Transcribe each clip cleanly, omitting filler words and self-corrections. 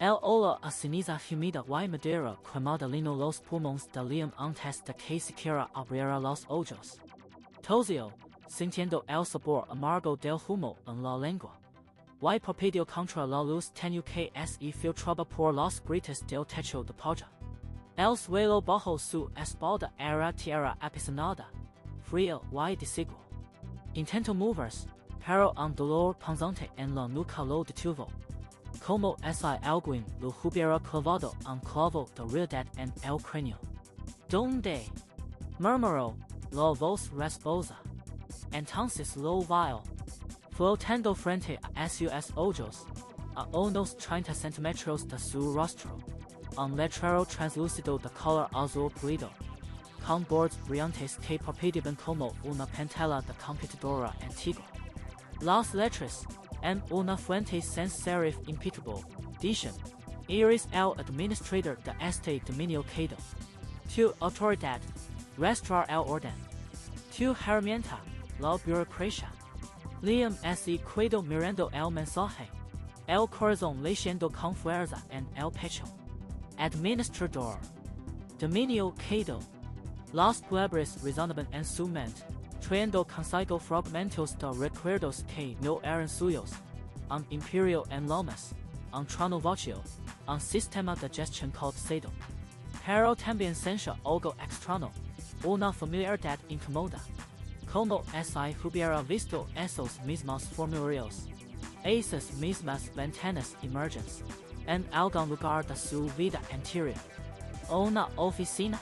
El Ola a ceniza humida y madera quemada lino los pulmones de Liam antes de que siquiera abriera los ojos. Tozio, sintiendo el sabor amargo del humo en la lengua. Y propidio contra la luz tenue que se filtraba por los gritos del techo de polla. El suelo bajo su espalda era tierra apisonada, frío y desigual. Intento moverse, pero un dolor punzante en la nuca lo detuvo. Como si alguien lo hubiera clavado un clavo de realidad en el cráneo. ¿Dónde? Murmuró la voz rasposa. Entonces lo vio. Flotando frente a sus ojos, a unos 30 centímetros de su rostro, un letrero translúcido de color azul pulido, con bordes brillantes que parpadeaban como una pantalla de computadora antigua. Las letras, en una fuente sans serif impecable, dicen: Eres el administrador de este dominio quedo. Tu autoridad, restaurar el orden. Tu herramienta, la burocracia. Liam se quedó mirando el mensaje, el corazón leyendo con fuerza en el pecho. Administrador. Dominio quedo. Las palabras resonaban en su mente, trayendo consigo fragmentos de recuerdos que no eran suyos. Un imperio en lomas, un trono vacío, un sistema de gestión colapsado. Pero también sentía algo extraño, una familiaridad incómoda. Como si hubiera visto esos mismos formularios, esas mismas ventanas emergentes, en algún lugar de su vida anterior. Una oficina,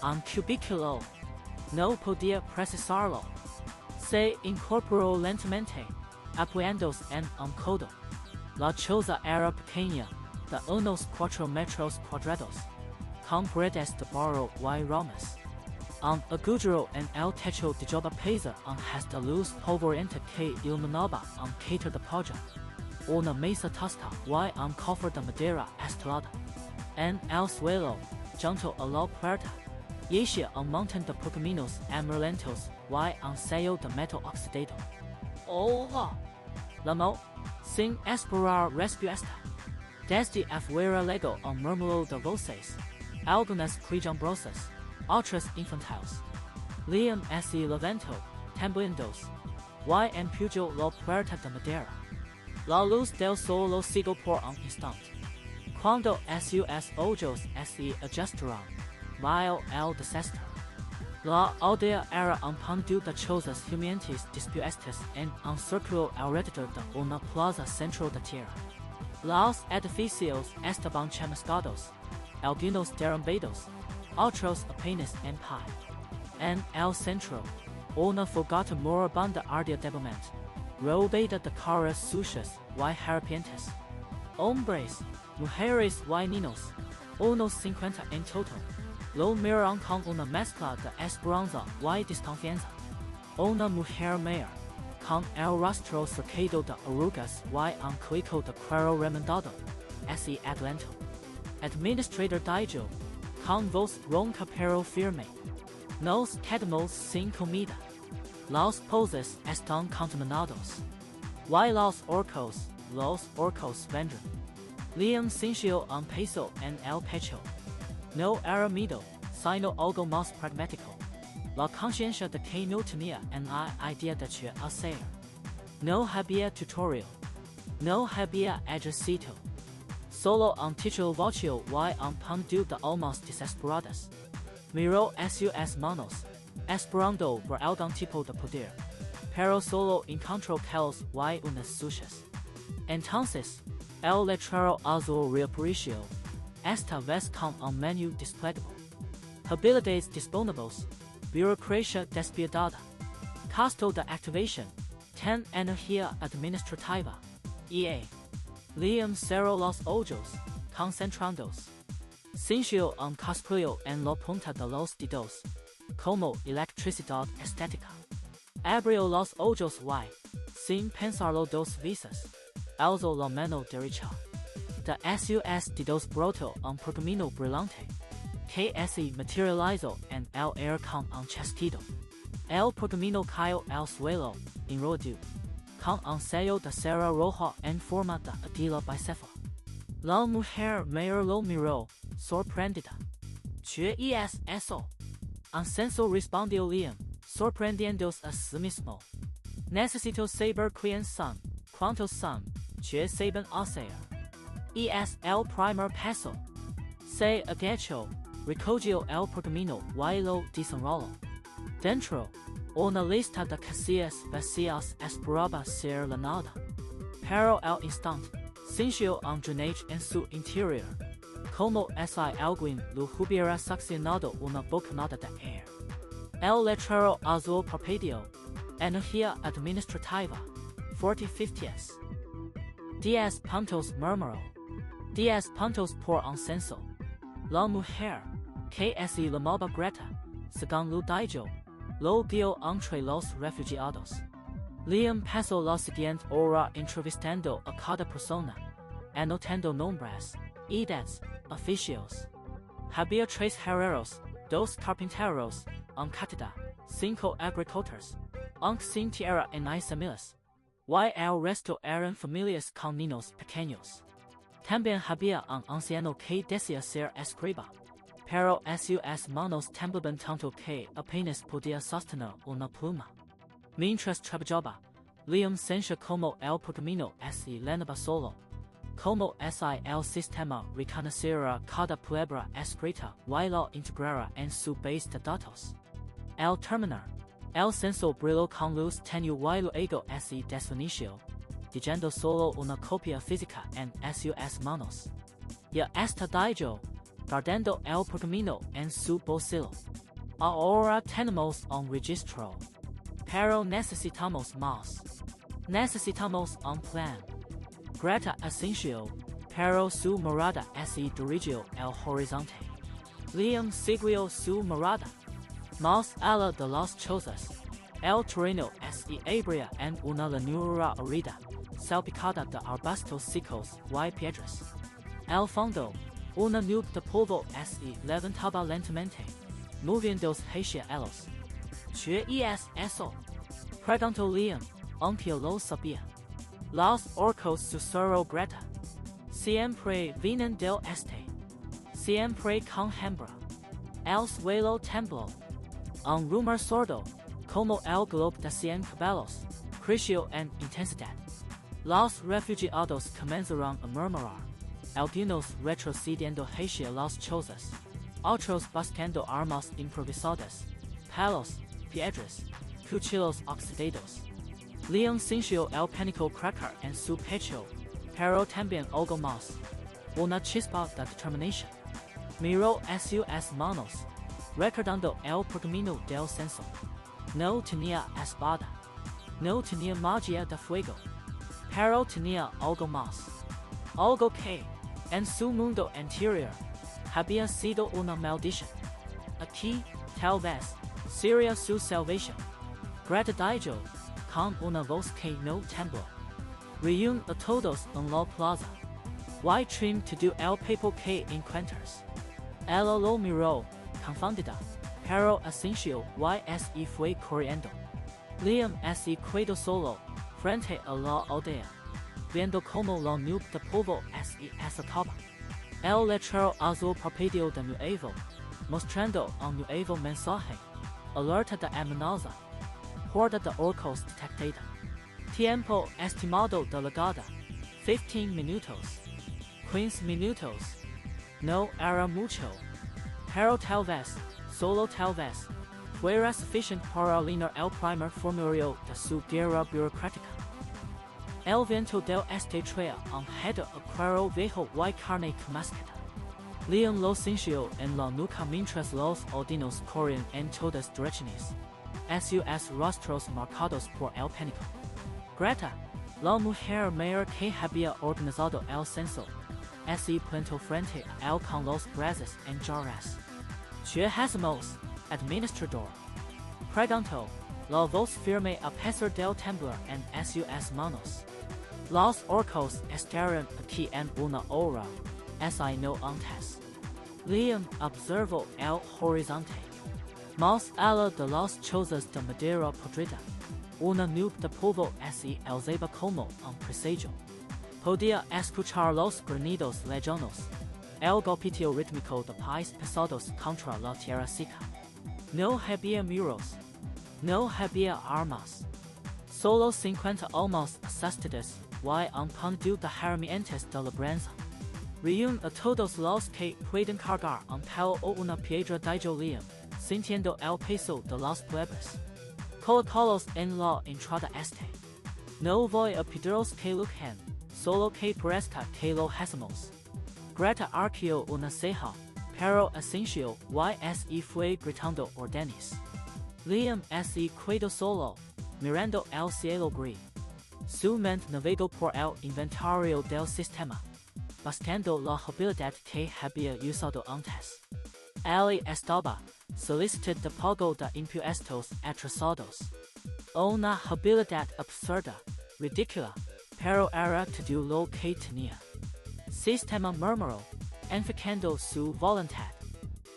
un cubículo. No podía precisarlo. Se incorporó lentamente, apoyándose en un codo. La choza era pequeña, de unos 4 metros cuadrados, con paredes de barro y ramas. Un agujero en el techo dejaba pasar un haz de luz polvorienta que iluminaba un cater de polla, una mesa tostada y un cofre de madera estelada. En el suelo, junto a la puerta, yacía un montón de pergaminos amarillentos y un sello de metal oxidado. ¡Hola! Llamó, sin esperar respuesta. Desde afuera llegó un murmullo de voces, algunas quejumbrosas, otras infantiles. Liam se levantó, temblando, y empujó la puerta de madera. La luz del sol lo siguió por un instante. Cuando sus ojos se ajustaron, vio el desastre. La aldea era un punto de chozas humeantes dispuestas en un círculo alrededor de una plaza central de tierra. Los edificios estaban chamuscados, algunos derrumbados, otros apenas en pie. En el centro, una fogata moribunda ardía débilmente, rodeada de caras sucias y harapientas. Hombres, mujeres y niños, unos 50 en total, lo miraron con una mezcla de esperanza y desconfianza. Una mujer mayor, con el rostro cercado de arrugas y un cuico de cuero remendado, se adelantó. Administrador dijo, con voz ronca pero firme: Nos quedamos sin comida. Los pozos están contaminados. Y los orcos vendrán. Liam sintió un peso en el pecho. No era miedo, sino algo más pragmático. La conciencia de que no tenía una idea de qué hacer. No había tutorial. No había ejercicio. Solo un título vacío y un punto de almas desesperadas. Miró sus manos, esperando por algún tipo de poder, pero solo encontró caos y unas sucias. Entonces, el letrero azul reapareció, esta vez con un menú desplegable. Habilidades disponibles, burocracia despiadada, costo de activación, 10 energía administrativa, EA. Liam cerró los ojos, concentrándose. Sintió un cosquilleo en la punta de los dedos, como electricidad estética. Abrió los ojos y, sin pensarlo 2 veces, alzó la mano derecha. De sus dedos brotó un pergamino brillante, que se materializó en el aire con un chasquido. El pergamino cayó al suelo, enrollado, con un sello de cera roja en forma de águila bicéfala. La mujer mayor lo miró, sorprendida. ¿Qué es eso? Ansenso respondió Liam, sorprendiéndose a sí mismo. Necesito saber quién son, cuántos son, qué saben hacer. Es el primer paso. Se agachó, recogió el pergamino y lo desenrolló. Dentro, una lista de casillas vacías esperaba ser llenada. Pero al instante, sintió un drenaje en su interior, como si alguien lo hubiera succionado una bocanada de aire. El letrero azul parpadeó. Energía administrativa, 40/50. 10 puntos murmuró. 10 puntos por incenso. La mujer, que es la malva Greta, según lo dijo, lo guió entre los refugiados. Liam pasó la siguiente hora entrevistando a cada persona, anotando nombres, edades, oficios. Había 3 herreros, 2 carpinteros, un catedral, 5 agricultores, aunque sin tierra en isamiles, y el resto eran familias con niños pequeños. También había un anciano que decía ser escriba, pero sus manos temblaban tanto que apenas podía sostener una pluma. Mientras trabajaba, Liam sentía como el pergamino se llenaba solo, como si el sistema reconociera cada palabra escrita y la integrara en su base de datos. Al terminar, el censo brilló con luz tenue y luego se desvaneció, dejando solo una copia física en sus manos. Y esta dijo, guardando el pergamino en su bolsillo. Ahora tenemos un registro. Pero necesitamos más. Necesitamos un plan. Greta asintió, pero su mirada se dirigió al horizonte. Liam siguió su mirada. Más allá de las chozas, el terreno se abría en una llanura árida, salpicada de arbustos secos y piedras. Al fondo, una nube de polvo se levantaba lentamente, moviéndose hacia ellos. ¿Qué es eso? Preguntó Liam, aunque lo sabía. Los orcos, susurró Greta. Siempre vienen del este. Siempre con hembra. El suelo tembló. Un rumor sordo, como el globo de 100 caballos, creció en intensidad. Los refugiados comenzaron a murmurar, algunos retrocediendo hacia las chozas, otros buscando armas improvisadas, palos, piedras, cuchillos oxidados. Liam sintió el pánico crecer en su pecho, pero también algo más, una chispa de determinación. Miró sus manos, recordando el pergamino del censo. No tenía espada. No tenía magia de fuego. Pero tenía algo más. Algo que, en su mundo interior, había sido una maldición. Aquí, tal vez, sería su salvación. Greta dijo, con una voz que no tembló. Reúne a todos en la plaza. Y trim to do el papel que encuentras. Ella lo miró, confundida, pero asintió y se fue corriendo. Liam se quedó solo, frente a la aldea, viendo como la nube de polvo se asentaba. El letrero azul parpadeó de nuevo, mostrando un nuevo mensaje, alerta de amenaza, horda de orcos detectada. Tiempo estimado de llegada, 15 minutos. 15 minutos. No era mucho. Pero tal vez, solo tal vez, fuera suficiente para llenar el primer formulario de su guerra burocrática. El viento del este traía un hedo a cuero viejo y carne mascada. Liam lo sintió en la nuca mientras los odinos corrían en todas direcciones, sus rostros marcados por el pánico. Greta, la mujer mayor que había organizado el censo, se plantó frente a él con los brazos en jarras. ¿Qué hacemos, administrador? Preguntó, la voz firme a pesar del temblor en sus manos. Los orcos estarán aquí en una hora, si no antes. Liam observó el horizonte. Más allá de las chozas de madera podrida, una nube de polvo se alzaba como un presagio. Podía escuchar los granidos lejanos. El golpeteo rítmico de pies pesados contra la tierra seca. No había muros. No había armas. Solo 50 almas asistidas y un puñado de herramientas de labranza. Reúne a todos los que pueden cargar un palo o una piedra dijo Liam, sintiendo el peso de los plebes. Colocalos en la entrada este. No voy a pediros que lujen, solo que parezca que lo hacemos. Greta arqueó una ceja, pero Asensio y fue gritando órdenes. Liam se quedó solo, mirando el cielo gris. Su mente navegó por el inventario del sistema, buscando la habilidad que había usado antes. Él estaba solicitado de pago de impuestos atrasados. Una habilidad absurda, ridícula, pero era todo lo que tenía. Sistema murmuró, enfocando su voluntad.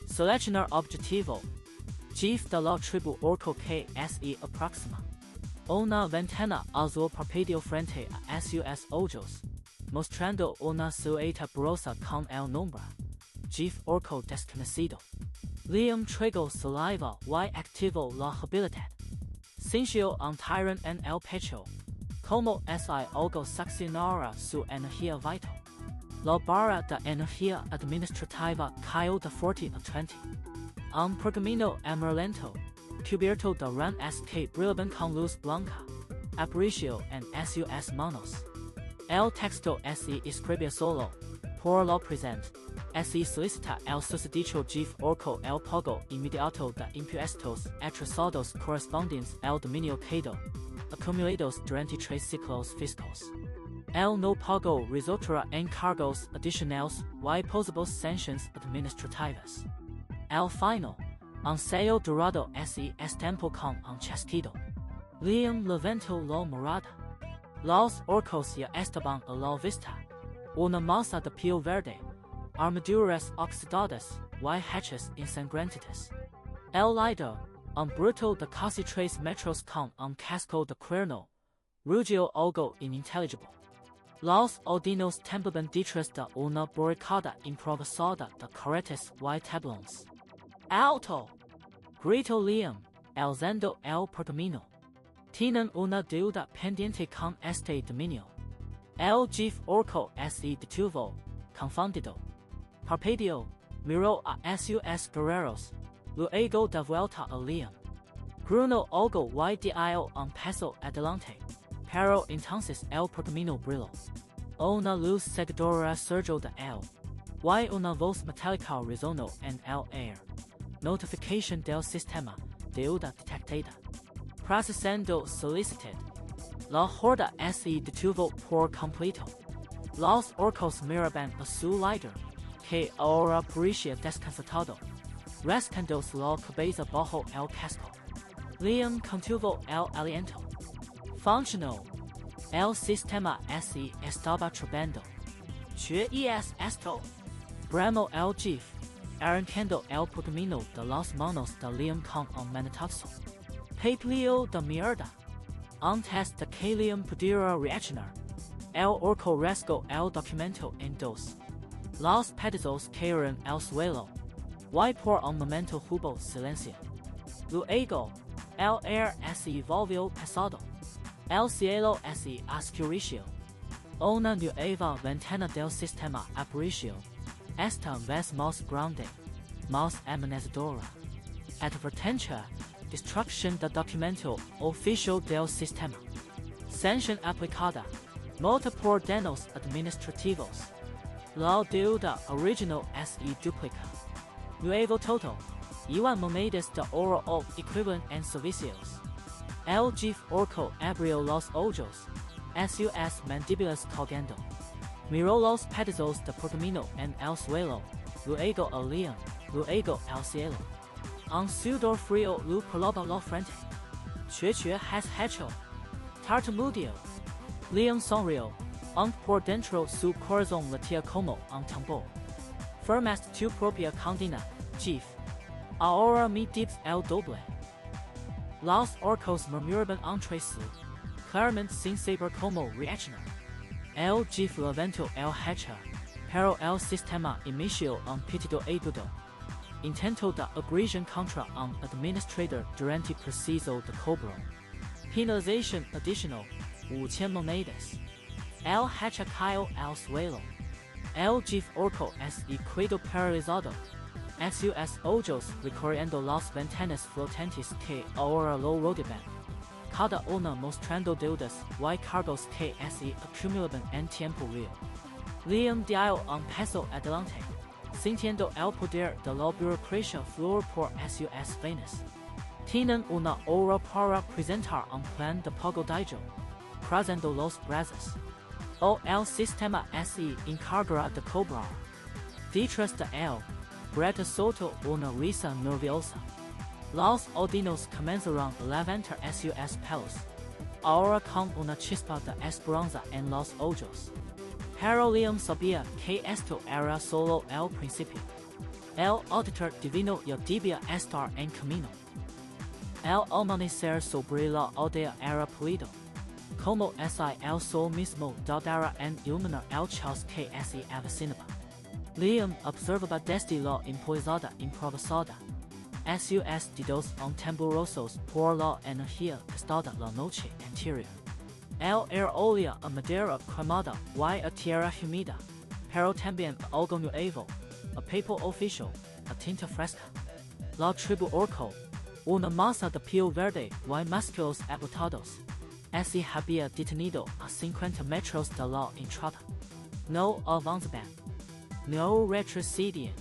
Seleccionar objetivo. Chief de la tribu orco que se aproxima. Una ventana azul parpadeó frente a sus ojos, mostrando una silueta borrosa con el nombre. Chief orco desconocido. Liam tragó saliva y activó la habilidad. Sintió un tirón en el pecho, como si algo succionara su energía vital. La barra de energía administrativa cayó de 40 a 20. Un pergamino amarillento, cubierto de ranas que brillaban con luz blanca, apareció en sus manos. El texto se escribía solo, por lo presente, se solicita el susodicho Chief orco el pago inmediato de impuestos atrasados correspondientes al dominio quedó, acumulados durante 3 ciclos fiscales. El no pago resultará en cargos adicionales y posibles sanciones administrativas. Al final, un sello dorado se estampó con un chasquido. Liam levantó la mirada. Los orcos ya estaban a la vista. Una masa de piel verde, armaduras oxidadas y hachas ensangrentadas. El líder, un bruto de casi 3 metros con un casco de cuerno, rugió algo inintelligible. Los odinos temblaban detrás de una barricada improvisada de carretas y tablones. ¡Alto! Gritó Liam, alzando el pergamino. Tienen una deuda pendiente con este dominio. El Chief orco se detuvo, confundido. Parpadeó, miró a sus guerreros, luego de vuelta a Liam. Gruñó algo y dio un paso adelante, pero entonces el pergamino brilló. Una luz seguidora surgió de él, y una voz metálica resonó en el aire. Notificación del sistema, deuda detectada. Procesando solicited. La horda se detuvo por completo. Los orcos miraban a su líder, que ahora parecía desconcertado, rascándose la cabeza bajo el casco. Liam contuvo el aliento. Funcionó. El sistema se estaba trabando. ¿Qué es esto? Bramó el chief, arrancando el pergamino de las manos de Liam con un manotazo. Papelillo de mierda. Antes de que Liam pudiera reaccionar, el orco rasgó el documento en dos. Los pedazos cayeron al suelo, y por un momento hubo silencio. Luego, el aire se volvió pesado. El cielo se oscureció. Una nueva ventana del sistema apareció, esta vez más grande, más amenazadora. Advertencia. Destrucción del documento oficial del sistema. Sanción aplicada. Multa por daños administrativos. La deuda original se duplica. Nuevo total. Yuan monedas de oro o equivalent en servicios. El Chief orco abrió los ojos. Sus mandíbulas colgando. Miró los pedazos de pergamino en el suelo. Luego a Liam. Luego al cielo. Un sudor frío le perlaba la frente. ¿Qué has hecho? Tartamudeó. Liam sonrió, aunque por dentro su corazón latía como un tambor. Firmaste tu propia condena, Chief. Ahora me debes el doble. Los orcos murmuraban entre sí, claramente sin saber cómo reaccionar. el Giflavento el Hacha, pero el sistema inició un pedido ayudo. Intento de agresión contra un administrador durante proceso de cobro. Penalización adicional, 500 monedas. El Hacha cayó al suelo. El Gif orco es quedó paralizado. Sus ojos recorriendo las ventanas flotantes que ahora lo rodean. Cada una mostrando deudas y cargos que se acumulaban en tiempo real. Liam dio un paso adelante, sintiendo el poder de la burocracia fluir por sus venas. Tienen una hora para presentar un plan de pago diario, cruzando los brazos. O el sistema se encargará de cobrar. Detrás de él, Greta soltó una risa nerviosa. Los odinos comenzaron a levantar sus pelos, ahora con una chispa de esperanza en los ojos. Pero Liam sabía que esto era solo el principio. El auditor divino ya debía estar en camino. El amanecer sobre la aldea era pulido, como si el sol mismo dudara en iluminar el caos que se avecinaba. Liam observaba desde la imposada improvisada. Sus dedos temblorosos por la energía gastada la noche anterior. El air olía a madera quemada y a tierra humida, pero también a algo nuevo, a papel oficial, a tinta fresca. La tribu orco, una masa de piel verde y músculos agotados, se había detenido a 50 metros de la entrada. No avanzaban, no retrocedían,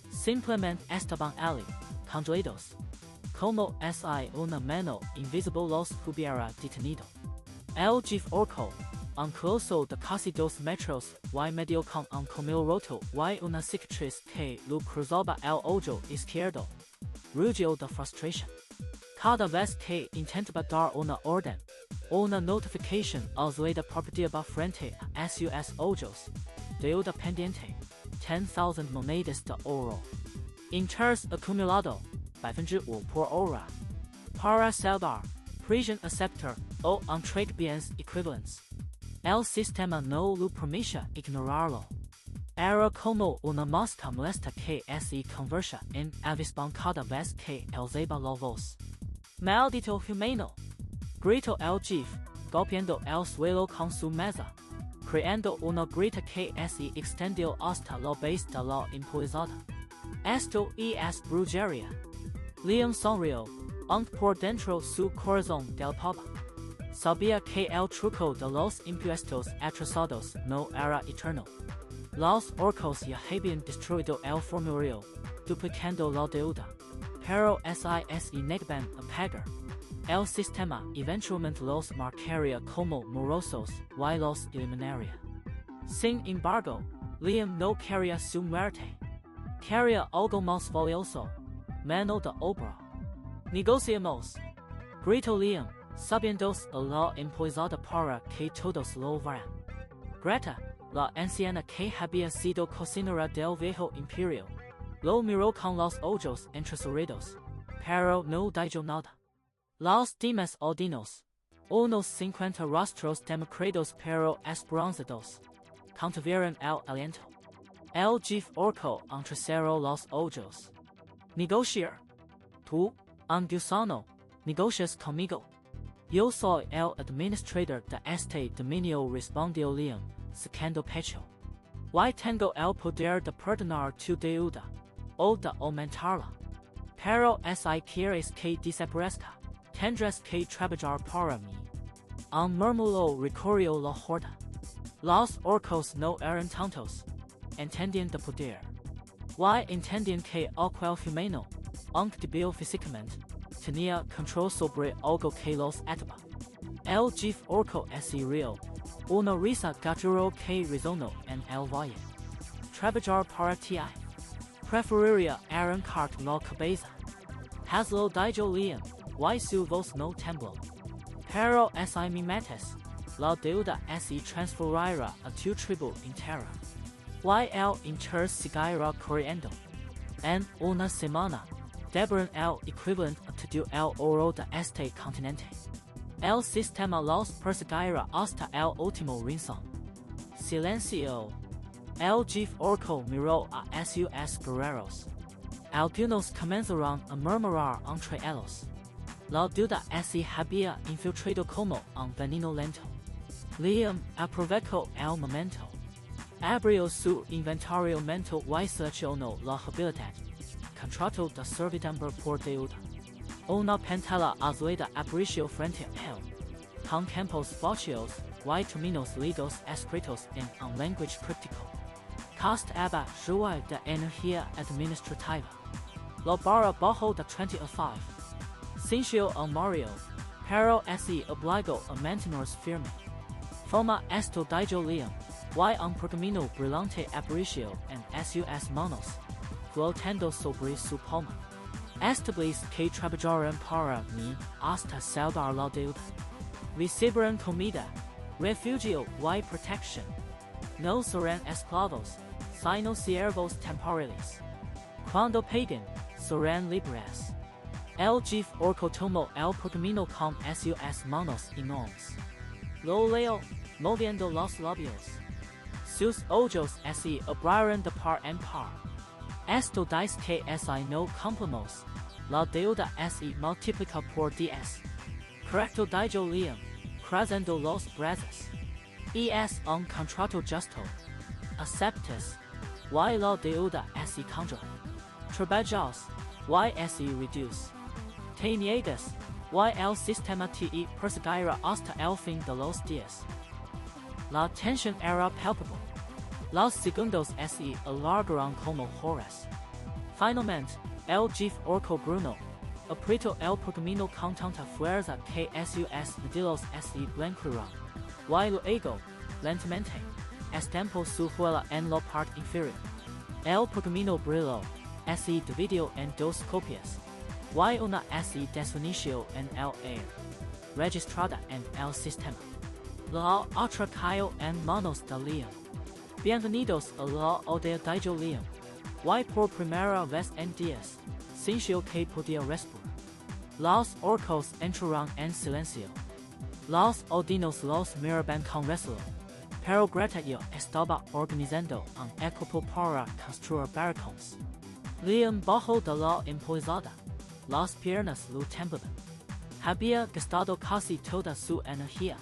simplemente estaban allí, congelados, como si una mano invisible los hubiera detenido. El Gif orco, un coloso de casi 2 metros y medio con un comil roto y una cicatriz que lo cruzaba el ojo izquierdo, rugió de frustración. Cada vez que intentaba dar una orden, una notificación azulada parpadeaba frente a sus ojos. Deuda pendiente, 10,000 monedas de oro. Interés acumulado, 5% por hora. Para saldar, prisión aceptar o entregar bienes equivalentes. El sistema no lo permitía ignorarlo. Era como una mosca molesta que se convertía en avispón cada vez que alzaba la voz. Maldito humano! Gritó el Gif, golpeando el suelo con su mesa, creando una grita que se extendió hasta la base de la imposada. Esto es brujería. Liam sonrió, aunque por dentro su corazón palpaba. Sabía que el truco de los impuestos atrasados no era eterno. Los orcos ya habían destruido el formulario, duplicando la deuda, pero se negaban a pagar. El sistema eventualmente los marcaría como morosos y los eliminaría. Sin embargo, Liam no quería su muerte. Quería algo más valioso, mano de obra. Negociamos, gritó Liam, subiéndose a la imposada para que todos lo vieran. Greta, la anciana que había sido cocinera del viejo imperio, lo miró con los ojos entrecerrados, pero no dijo nada. Los demás odinos, unos 50 rostros demacrados pero esperanzados, contuvieron el aliento. El Gif orco entrecerró los ojos. Negociar. Tú, un gusano, negocias conmigo. Yo soy el administrador de este dominio, respondió Liam, sacando pecho. Y tengo el poder de perdonar tu deuda, o de aumentarla. Pero si quieres que desaparezca, tendrás que trabajar para mí. Un murmullo recorrió la horda. Los orcos no eran tontos. Entendían de poder. Y entendían que aquel humano, aunque débil físicamente, tenía control sobre algo que los ataba. El Gif orco se rió, una risa guttural que resonó en el valle. Trabajar para ti. Preferiría arrancar la cabeza. Hazlo dijo Liam, y su voz no tembló. Pero si me matas, la deuda se transferirá a tu tribu entera. Y el interés seguirá corriendo. En una semana, deberán el equivalente a todo el oro de este continente. El sistema los perseguirá hasta el último rincón. Silencio. El Jefe Orco Miro a sus guerreros. Algunos comenzaron a murmurar entre ellos. La duda se había infiltrado como un veneno lento. Liam aprovechó el momento. Abrió su inventario mental y seleccionó la habilidad. Contrato de servidumbre por deuda. Una pantalla azulada apareció frente a él. Con campos vacíos y términos leídos escritos en un lenguaje críptico. Costaba joya de energía administrativa. La barra bajó de 35. Sintió el Mario, pero se obligó a mantenerse firme. Forma esto dijo Liam, y un pergamino brillante apareció en sus manos, flotando sobre su palma. Establece que trabajarán para mí hasta saldar la deuda. Recibirán comida, refugio y protección. No serán esclavos, sino siervos temporales. Cuando paguen, serán libres. El Jefe Orco tomó el pergamino con sus manos enormes. Lo leo, moviendo los labios. Sus ojos se abrieron de par en par. Esto dice que si no cumplimos, la deuda se multiplica por 10. Correcto dijo Liam, cruzando los brazos. Es un contrato justo. Aceptas, y la deuda se congela. Trabajas, y se reduce. Te niegas, y el sistema te perseguirá hasta el fin de los días. La tensión era palpable. Los segundos se alargaron como horas. Finalmente, el Jefe Orco Bruno apretó el pergamino con tanta fuerza que sus dedos se blanquearon. Y luego, lentamente, estampó su huella en la parte inferior. El pergamino brilló, se dividió en dos copias. Y una se desvaneció en el aire, registrada en el sistema. La otra cayó en manos de Liam. Bienvenidos a la aldea dijo Liam. Y por primera vez en días, sintió que podía respirar. Los orcos entraron en silencio. Los odinos los miraban con recelo. Pero Greta yo estaba organizando un equipo para construir barracones. Liam bajó de la empalizada. Las piernas lo temblaban. Había gastado casi toda su energía,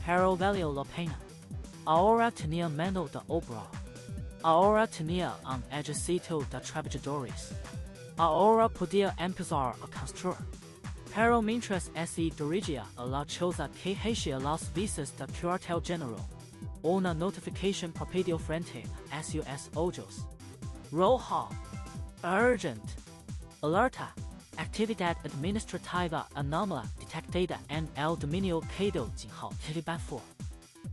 pero valió la pena. Ahora tenía mano de obra. Ahora tenía un ejército de trabajadores. Ahora podía empezar a construir. Pero mientras se dirigía a la choza que hacía las visas del cuartel general, una notificación parpadeó frente a sus ojos. Roja. Urgent. Alerta. Actividad administrativa anómala detectada en el dominio quedó sin actividad for.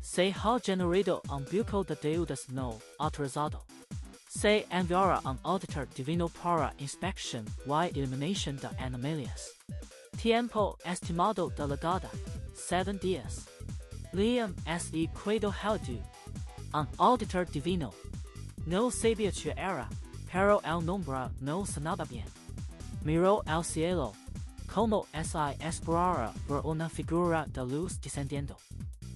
Se ha generado un buco de deudas no atrasado. Se enviará un auditor divino para inspección y eliminación de anomalias. Tiempo estimado de llegada, 7 días. Liam se quedó helado. Un auditor divino. No sabía qué era, pero el nombre no sonaba bien. Miró al cielo, como si esperara ver una figura de luz descendiendo.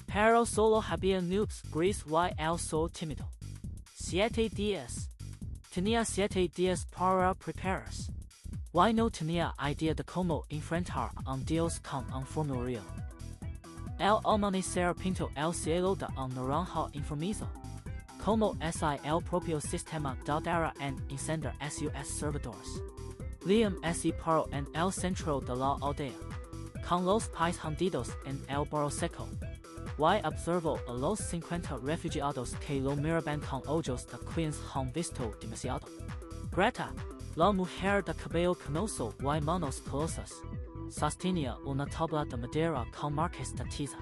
Pero solo había nubes gris y el sol tímido. 7 días. Tenía 7 días para prepararse. Y no tenía idea de cómo enfrentar a un dios con un formulario. El amanecer pintó el cielo de un naranja enfermizo. Como si el propio sistema dudara en encender sus servidores. Liam se paró en el centro de la aldea, con los pies hundidos en el barro seco, y observó a los 50 refugiados que lo miraban con ojos de quienes han visto demasiado. Greta, la mujer de cabello canoso y manos colosas, sostenía una tabla de madera con marcas de tiza.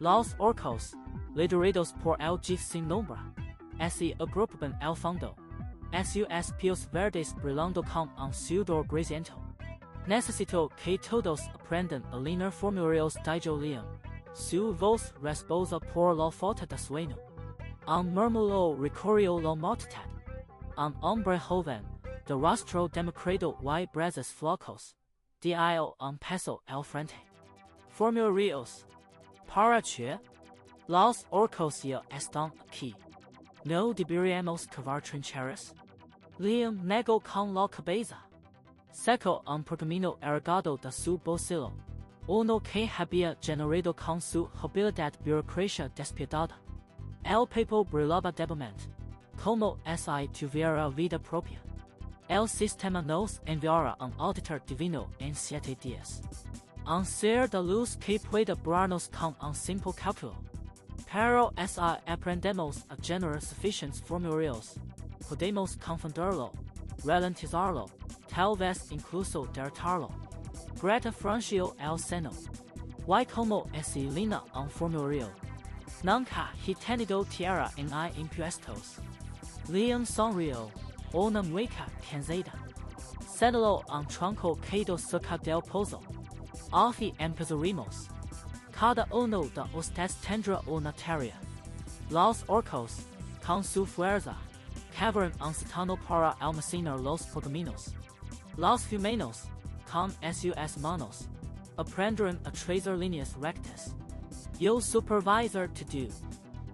Los orcos, liderados por el jefe sin nombre, se agrupaban al fondo. Sus pies verdes brillando con un sudor grisiento. Necesito que todos aprendan a leer formularios dijo Liam. Su voz resposa por la falta de sueño. Un murmullo recorrió la multitud. Un hombre joven, de rostro demacrado y brazos flacos, dio un paso al frente. Formularios. ¿Para qué? Los orcos y están aquí. No deberíamos cavar trincheras. Liam negó con la cabeza. Seco un pergamino ergado de su bolsillo. Uno que había generado con su habilidad burocracia despiadada. El papel brillaba débilmente, como si tuviera vida propia. El sistema nos enviará un auditor divino en 7 días. Un ser de luz que pueda brarnos con un simple cálculo. Pero si aprendemos a generar suficientes formularios, podemos confundirlo, ralentizarlo, tal vez incluso derrotarlo. Greta franció el seno. Y como si lina un formulario. Nunca he tenido tierra en impuestos. Liam sonrió, una mueca cansada. Señaló un tronco quedó cerca del pozo. Así empezaremos. Cada uno de ustedes tendrá una tarea. Los orcos, con su fuerza, cavarán un sótano para almacenar los pergaminos. Los humanos, con sus manos, aprenderán a trazar líneas rectas. Yo supervisor to do.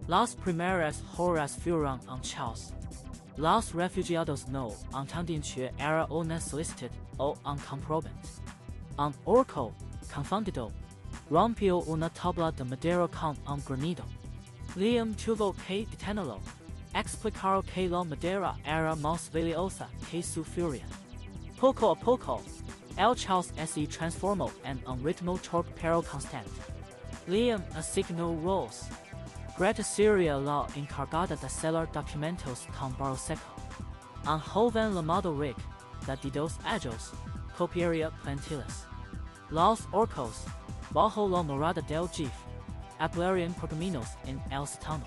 Las primeras horas fueron un caos. Los refugiados no entendían que era una solicitud o un comprobante. Un orco, confundido, rompió una tabla de madera con un granido. Liam tuvo que detenerlo, explicar que la madera era más valiosa que su furia. Poco a poco, el caos se transformó en un ritmo torpe pero constante. Liam asignó roles. Greta sería la encargada de sellar documentos con barro seco. Un joven llamado Rick, de 2 años, copiaría plantillas. Los orcos, bajo la mirada del jefe, hablarían pergaminos en el sótano.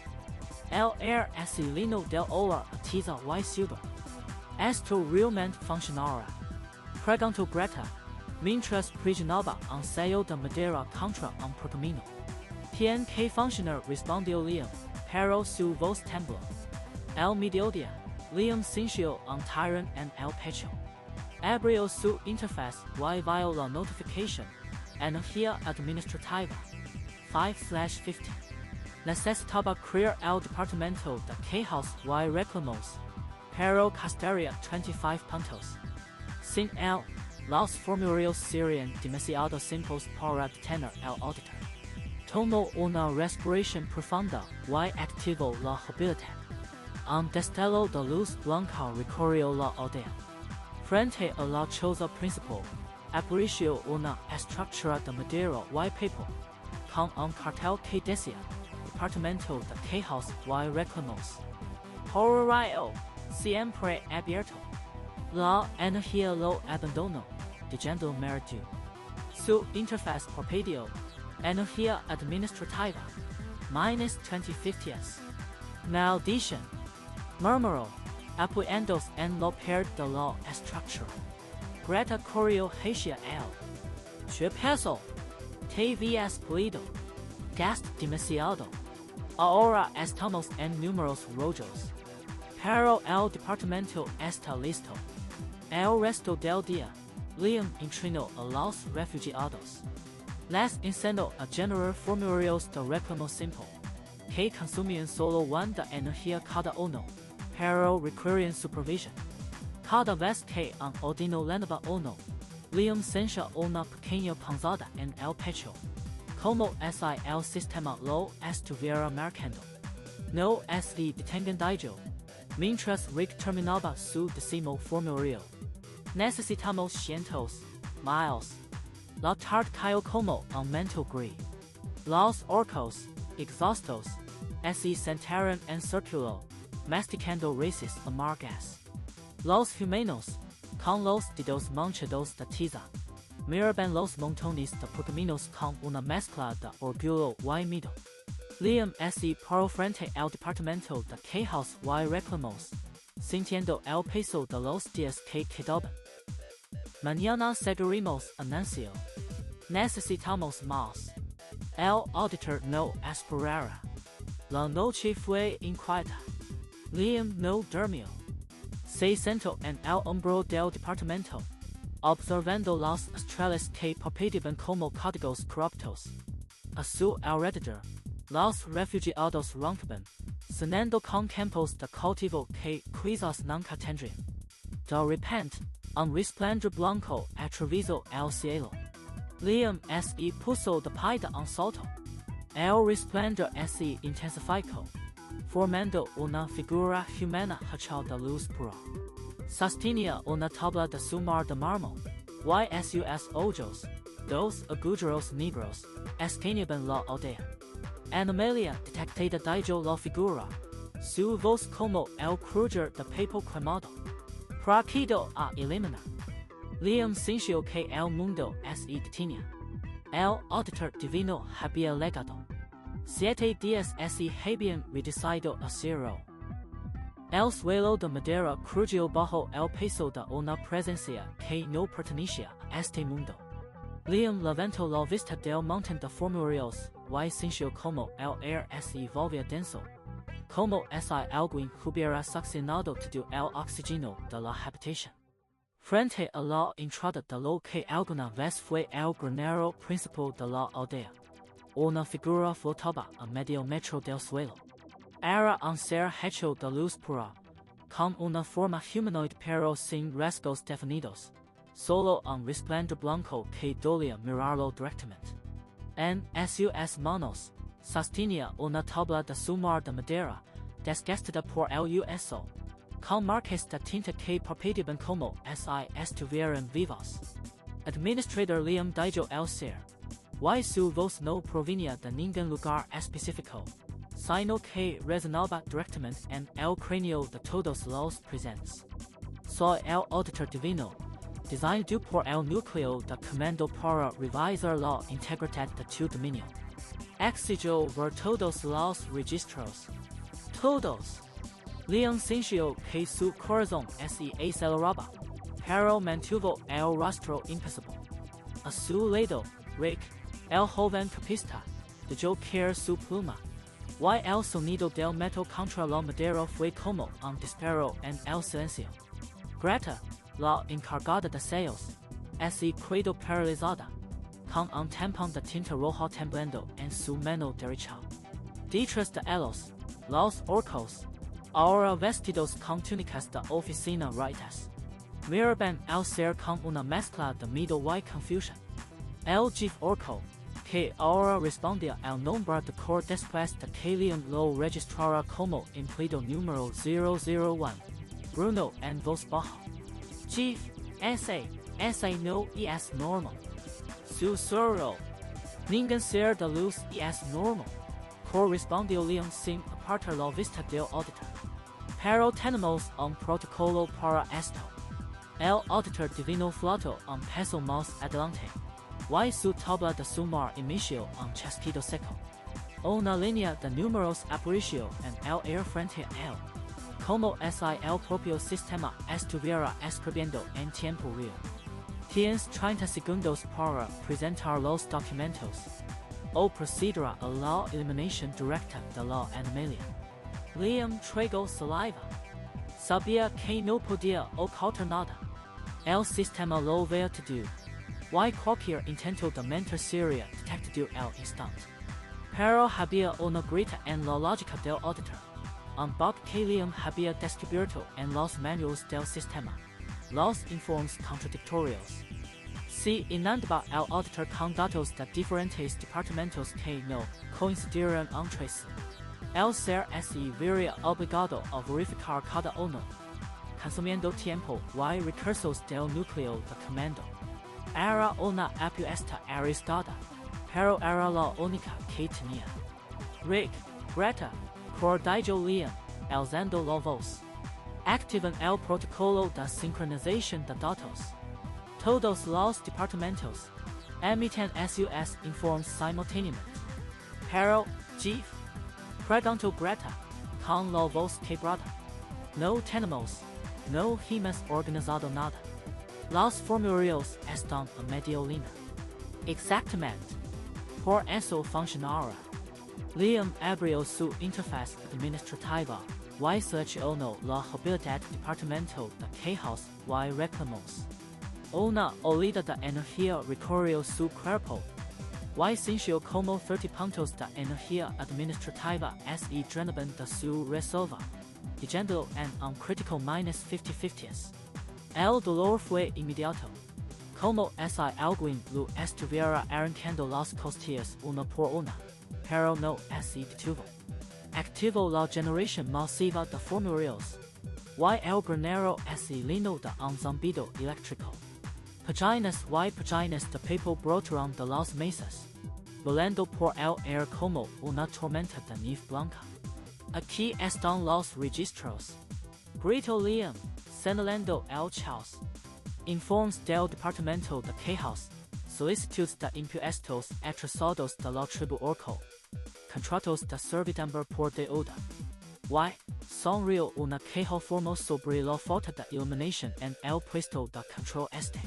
El air asilino del olor a tiza y sugar. Esto realmente funcionará. Preguntó Greta, mientras presionaba un sello de madera contra un pergamino. Tiene que funcionar, respondió Liam, pero su voz tembló. El mediodía, Liam sintió un tirón en el pecho. Abrió su interfaz y vio la notificación. Energía administrativa. 5/15. Necesitaba crear el departamento de quejas y reclamos, pero costaría 25 puntos. Sin él, los formularios serían demasiado simples para detener el auditor. Tomó una respiración profunda y activó la habilidad. Un destello de luz blanca recorrió la aldea. Frente a la choza principal, apareció una estructura de madera y papel, con un cartel que decía, Departamento de Quejas y Reclamos. Horario, siempre abierto. La energía lo abandonó, diciendo Meritu. Su interfaz parpadeó. Energía administrativa. -20 -50. Maldición. Murmuró, apoyándose en lo peor de la estructura. Greta corrió hacia él. ¿Qué pasó? Te habías podido. Gasto demasiado. Ahora estamos en números rojos. Pero el departamento está listo. El resto del día, Liam entrenó a los refugiados. Les enseñó a generar formularios de reclamo simple, que consumían solo 1 de energía cada uno, pero requerían supervisión. Cada vez que un ordino llenaba uno, Liam sentía una pequeña punzada en el pecho, como si el sistema lo estuviera marcando. No se detengan dijo, mientras Rick terminaba su 10º formulario. Necesitamos cientos, miles. La tarde cayó como un manto gris. Los orcos, exhaustos, se sentaron en círculo, masticando raíces amargas. Los humanos, con los dedos manchados de tiza, miraban los montones de pergaminos con una mezcla de orgullo y miedo. Liam se paró frente al departamento de quejas y reclamos, sintiendo el peso de los días que quedaban. Mañana seguiremos, anunció. Necesitamos más. El auditor no esperara. La noche fue inquieta. Liam no durmió. Se sentó en el hombro del departamento, observando las estrellas que parpadeaban como códigos corruptos. A su alrededor, los refugiados rompen, cenando con campos de cultivo que quizás nunca tendrían. De repente, un resplandor blanco atravesó el cielo. Liam se puso de pie de un salto. El resplandor se intensificó, formando una figura humana hecha de luz pura. Sostenía una tabla de sumar de mármol. Sus ojos, dos agujeros negros, escaneaban la aldea. Anomalia detectada dijo la figura. Su voz como el crujir de papel quemado. Procedo a eliminar. Liam sintió que el mundo se detenía. El auditor divino había legado. 7 días se habían reducido a 0. El suelo de madera crujió bajo el peso de una presencia que no pertenecía a este mundo. Liam levantó la vista del montón de formularios y sintió como el aire se volvía denso, como si alguien hubiera succionado todo el oxígeno de la habitación. Frente a la entrada de lo que alguna vez fue el granero principal de la aldea, una figura flotaba a medio metro del suelo. Era un ser hecho de luz pura, con una forma humanoide pero sin rasgos definidos, solo un resplandor blanco que dolía mirarlo directamente. En sus manos, sostenía una tabla de sumar de madera, desgastada por el uso, con marcas de tinta que parpadeaban como si estuvieran vivos. Administrador Liam dijo el ser, y su voz no provenía de ningún lugar específico, sino que resonaba directamente en el cráneo de todos los presentes. Soy el auditor divino, designado por el núcleo de comando para revisar la integridad de tu dominio. Exigió ver todos los registros. Todos. Liam sintió que su corazón se aceleraba, pero mantuvo el rostro impasible. A su lado, Rick, el joven copista, dejó caer su pluma, y el sonido del metal contra la madera fue como un disparo en el silencio. Greta, la encargada de sellos, se quedó paralizada, con un tampón de tinta roja temblando en su mano derecha. Detrás de ellos, los orcos, ahora vestidos con túnicas de oficina raitas, miraban al ser con una mezcla de miedo y confusión. El chief orco, que ahora respondía al nombre de cor después de que Liam lo registrara como empleado número 001, Bruno en voz baja. Chief, ese no es normal. Susurró. Ningún ser de luz es normal, correspondió Liam sin apartar la vista del auditor. Pero tenemos un protocolo para esto. El auditor divino flotó un paso más adelante, y su tabla de sumar emitió un chasquido seco. Una línea de números apareció en el aire frente a él, como si el propio sistema estuviera escribiendo en tiempo real. Tienes 30 segundos para presentar los documentos, o procederá a la eliminación directa de la anomalía. Liam tragó saliva. Sabía que no podía ocultar nada. El sistema lo veía todo, y cualquier intento de mentir sería detectado al instante. Pero había una grieta en la lógica del auditor, un bug que Liam había descubierto en los manuales del sistema, los informes contradictorios. Se inundaba el auditor con datos de diferentes departamentos que no coincidieron entre sí. El ser se vería obligado a verificar cada uno, consumiendo tiempo y recursos del núcleo de comando. Era una apuesta arriesgada, pero era la única que tenía. Rick, Greta, dijo Liam, alzando la voz. Activan el protocolo de sincronización de datos. Todos los departamentos emiten sus informes simultáneamente. Pero, Chief, preguntó Greta, con la voz quebrada. No tenemos, no hemos organizado nada. Los formularios están a medio línea. Exactamente. Por eso funcionará. Liam abrió su interfaz administrativa y seleccionó la habilidad departamento de quejas y reclamos. Una oleada de energía recorrió su cuerpo. y cinco como 30 puntos de energía administrativa se drenaban de su reserva, dejando en un crítico minus 50/50. El dolor fue inmediato. Como si alguien lo estuviera arrancando las costillas una por una, pero no se detuvo. Activó la generación masiva de formularios. Y el granero se llenó de un zumbido eléctrico. Páginas y páginas de papel brotaron de las mesas, volando por el aire como una tormenta de nieve blanca. Aquí están los registros. Gritó Liam, señalando el caos. Informes del Departamento de Quejas, solicitudes de impuestos atrasados de la tribu orco, contratos de servidumbre por deuda. Y sonrió una queja formal sobre la falta de iluminación en el puesto de control este.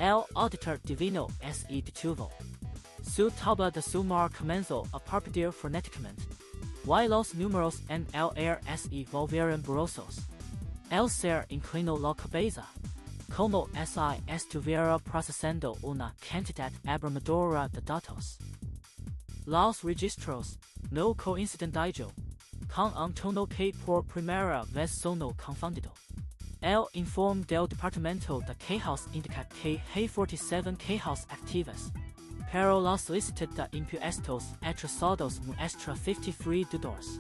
El auditor divino se detuvo. Su tabla de sumar comenzó a parpadear frenéticamente. Y los números en el aire se volvieron borrosos. El ser inclinó la cabeza, como si estuviera procesando una cantidad abrumadora de datos. Los registros no coinciden con un tono que por primera vez sonó confundido. El informe del Departamento de Quejas indica que hay 47 quejas activas, pero la solicitud de impuestos atrasados muestra 53 dudas.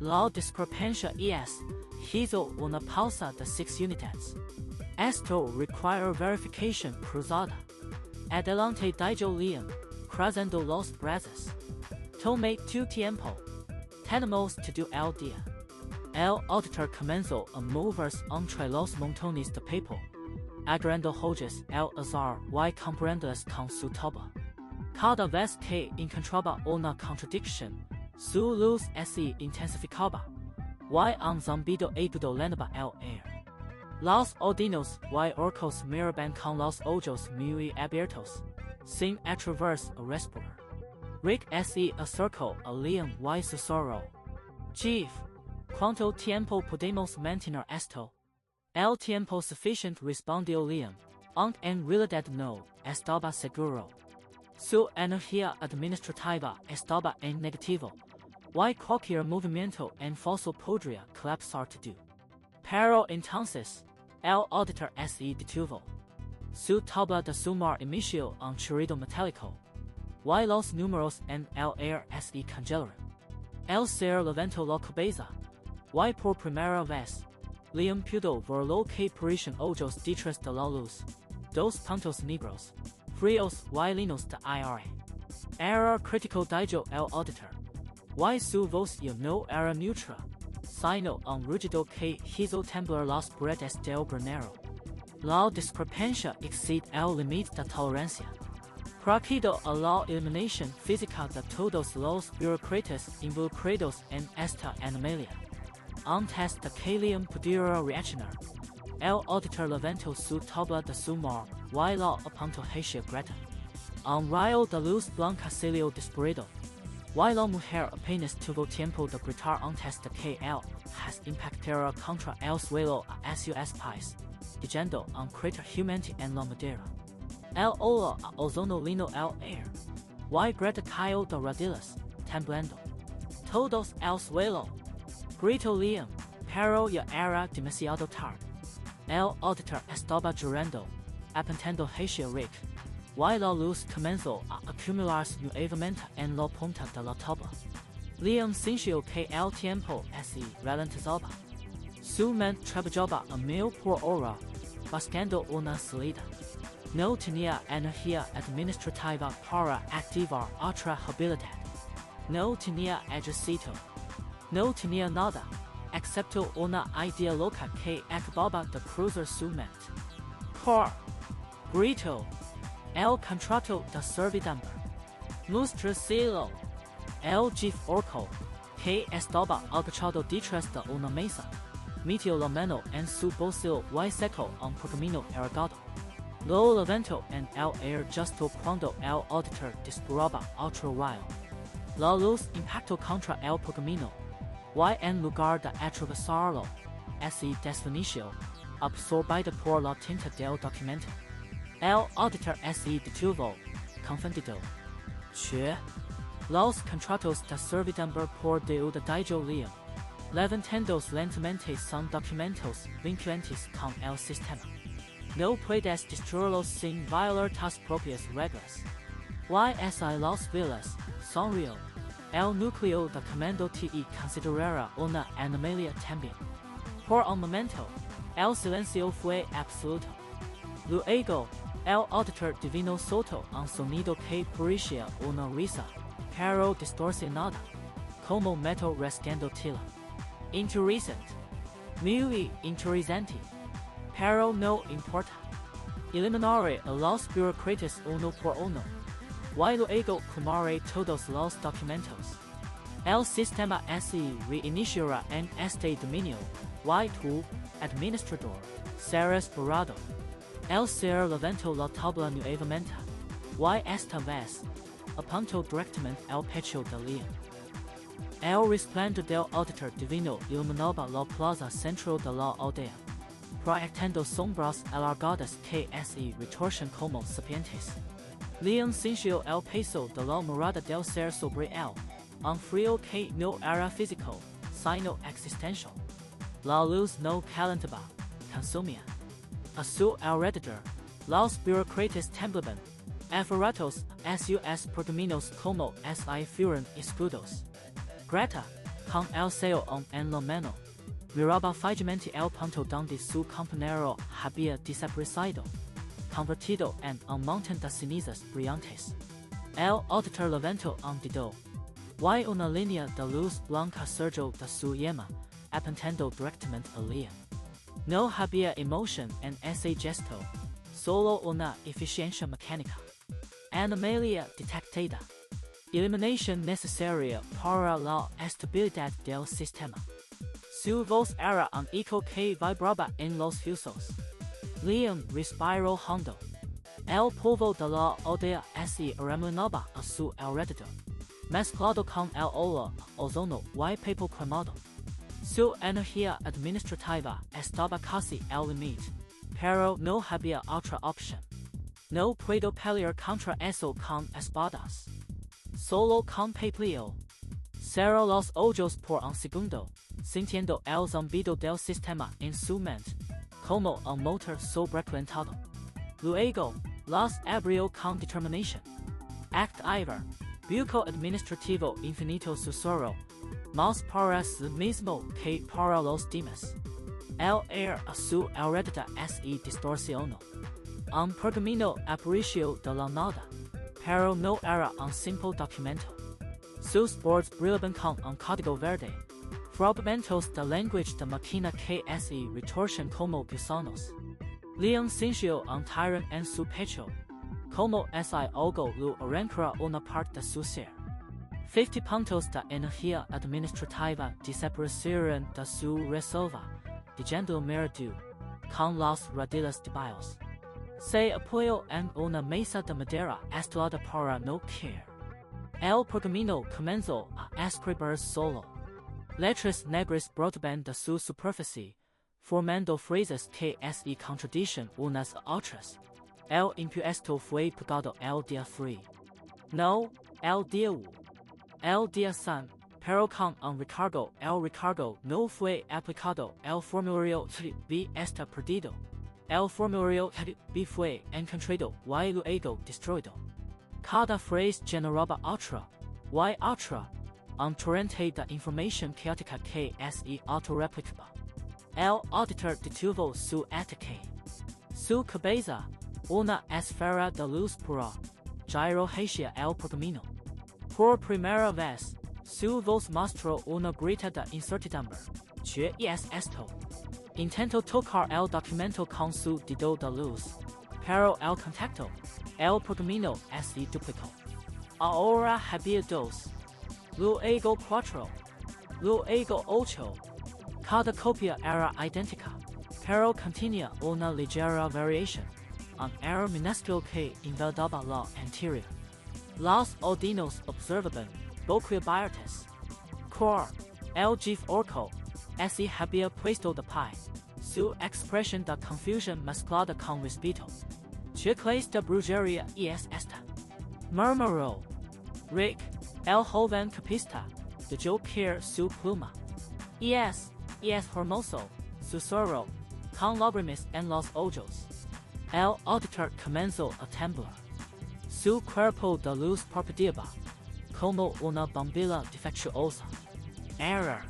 La discrepancia hizo una pausa de 6 unidades. Esto requiere verificación cruzada. Adelante dijo Liam, cruzando los brazos. Tome tu tiempo. Tenemos todo el día. El auditor comenzó a moverse entre los montones de papel, agarrando hojas al azar y comparándolas con su tabla. Cada vez que encontraba una contradicción, su luz se intensificaba, y un zumbido agudo llenaba el aire. Los odinos y orcos miraban con los ojos muy abiertos, sin atreverse a respirar. Rick se acercó a Liam y susurró: Chief, ¿cuánto tiempo podemos mantener esto? El tiempo suficiente, respondió Liam, aunque en realidad no estaba seguro. Su energía administrativa estaba en negativo, y cualquier movimiento en falso podría colapsar todo. Pero entonces, el auditor se detuvo. Su tabla de sumar emitió un chirrido metálico, y los números en el aire se congelaron. El ser levantó la cabeza, y por primera vez, Liam pudo ver lo que parecían ojos detrás de la luz, 2 puntos negros, fríos y llenos de aire. Era crítico dijo el auditor, y su voz ya no era neutra, sino un rugido que hizo temblar las paredes del granero. La discrepancia excede el límite de tolerancia. Prohibido a la eliminación física de todos los burócratas involucrados en esta anomalía. Antes de que Liam pudiera reaccionar, el auditor levantó su tabla de sumar y la apuntó hacia Greta. Un rayo de luz blanca salió disparado, y la mujer apenas tuvo tiempo de gritar antes de que el has impactara contra el suelo a sus pies, dejando un cráter gigante en la madera. El ola a ozono llenó el aire, y Greta cayó de rodillas, temblando. Todos al suelo, gritó Liam, pero ya era demasiado tarde. El auditor estaba llorando, apuntando hacia Rick, y la luz comenzó a acumularse nuevamente en la punta de la tabla. Liam sintió que el tiempo se ralentizaba. Su mente trabajaba a 1000 por hora, buscando una salida. No tenía energía administrativa para activar otra habilidad. No tenía ejército. No tenía nada, excepto una idea loca que acababa de cruzar su mente. Gritó: el contrato de servidumbre. Mostráselo. El jefe orco, que estaba agachado detrás de una mesa, metió la mano en su bolsillo y sacó un pergamino errado. Lo levantó en el aire justo cuando el auditor disparaba otro rayo. La luz impactó contra el pergamino, y en lugar de atravesarlo, se desvaneció, absorbida por la tinta del documento. El auditor se detuvo, confundido. Che. Los contratos de servidumbre por deuda Liam. Levantendos lentamente son documentos vinculantes con el sistema. No puedes destruirlos sin violar tus propias reglas. YSI los vilas, sonrió. El núcleo de comando te considerará una anomalía también. Por un momento, el silencio fue absoluto. Luego, el auditor divino soltó un sonido que parecía una risa, pero distorsionada, como metal rasgando tela. Interesante. Muy interesante. Pero no importa. Eliminaré a los burócratas uno por uno. Y luego quemaré todos los documentos. El sistema se reiniciará en este dominio. Y tú, administrador, serás borrado. El ser levantó la tabla nuevamente. Y esta vez, apuntó directamente al pecho de Liam. El resplandor del auditor divino iluminaba la plaza central de la aldea, proyectando sombras alargadas que se retorcían como serpientes. Liam sintió el peso de la mirada del ser sobre él, un frío que no era físico, sino existencial. La luz no calentaba, consumía. A su alrededor, los burócratas temblaban, aferrados a sus pergaminos como si fueran escudos. Greta, con el sello en la mano, miraba fijamente el punto donde su compañero había desaparecido, convertido en un montón de cenizas brillantes. El auditor levantó un dedo. Y una línea de luz blanca surgió de su yema, apuntando directamente a Liam. No había emoción en ese gesto, solo una eficiencia mecánica. Anomalía detectada. Eliminación necesaria para la estabilidad del sistema. Su voz era un eco que vibraba en los fusos. Liam respiró hondo. El polvo de la aldea se remolinaba a su alrededor, mezclado con el olor a ozono y papel quemado. Su energía administrativa estaba casi al límite, pero no había otra opción. No puedo pelear contra eso con espadas. Solo con papel. Cerró los ojos por un segundo, sintiendo el zumbido del sistema en su mente, como un motor sobrecalentado. Luego, los abrió con determinación. Act Iver, buco administrativo infinito susurro, más para sí mismo que para los demás. El air a su alrededor se distorsionó. Un pergamino apareció de la nada, pero no era un simple documento. Sus bordes brillaban con un código verde, fragmentos de lenguaje de máquina que se retorcían como gusanos. Liam sintió un tirón en su pecho, como si algo le arrancara una parte de su ser. 50 puntos de energía administrativa desaparecieron de su resolva, dejando merdu, con los radiles de bios. Se apoyó en una mesa de madera estelada para no caer. El pergamino comenzó a escribir solo. Letras negras brotaban de su superficie, formando frases que se contradicen unas a otras. El impuesto fue pagado el día free. No, el día 1. El día san, pero con un recargo. El recargo no fue aplicado. El formulario B está perdido. El formulario B fue encontrado y luego destruido. Cada frase generaba otra, y otra, un torrente de información caótica que se autorreplicaba. El auditor detuvo su ataque. Su cabeza, una esfera de luz pura, giró hacia el pergamino. Por primera vez, su voz mostró una grita de incertidumbre. ¿Qué es esto? Intentó tocar el documento con su dedo de luz, pero el contacto, el pergamino se duplicó. Ahora había 2, luego 4, luego 8. Cada copia era idéntica, pero contenía una ligera variación, un error minúsculo que invalidaba la anterior. Los odinos observaban, boquiabiertos. El jefe orco se había puesto de pie, su expresión de confusión mezclada con respeto. ¿Qué clase de brujería es esta? Murmuró. Rick, el joven capista, de yo quiero su pluma. Es hermoso, susurró, con lágrimas en los ojos. El auditor comenzó a temblar. Su cuerpo de luz parpadeaba, como una bombilla defectuosa. Error.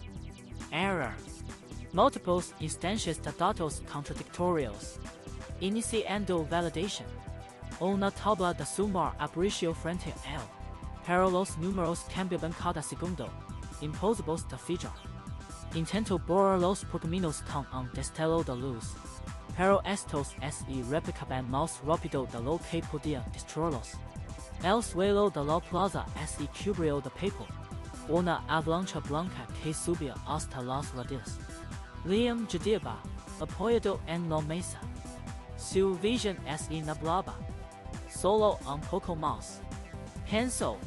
Múltiples instancias de datos contradictorios. Iniciando validación. Una tabla de sumar apareció frente a él, pero los números cambiaban cada segundo, imposibles de fijar. Intentó borrar los pergaminos con un destello de luz, pero estos se replicaban más rápido de lo que podía destruirlos. El suelo de la plaza se cubrió de papel, una avalancha blanca que subía hasta las rodillas. Liam yaceaba, apoyado en la mesa. Su visión se nublaba. Solo un poco más. Pensó.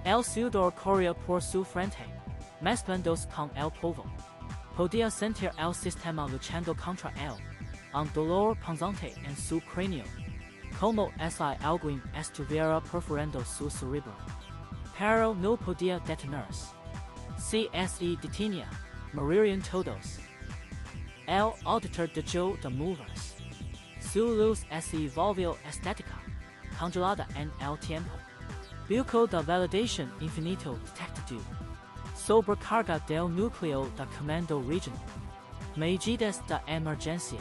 El sudor corría por su frente, mezclándose con el polvo. Podía sentir el sistema luchando contra él, un dolor punzante en su cráneo, como si alguien estuviera perforando su cerebro. Pero no podía detenerse. Si se detenía, morirían todos. El auditor dejó de moverse. Su luz se volvió estática, congelada en el tiempo. Buco de validación infinito detectado. Sobrecarga del núcleo de comando regional. Medidas de emergencia.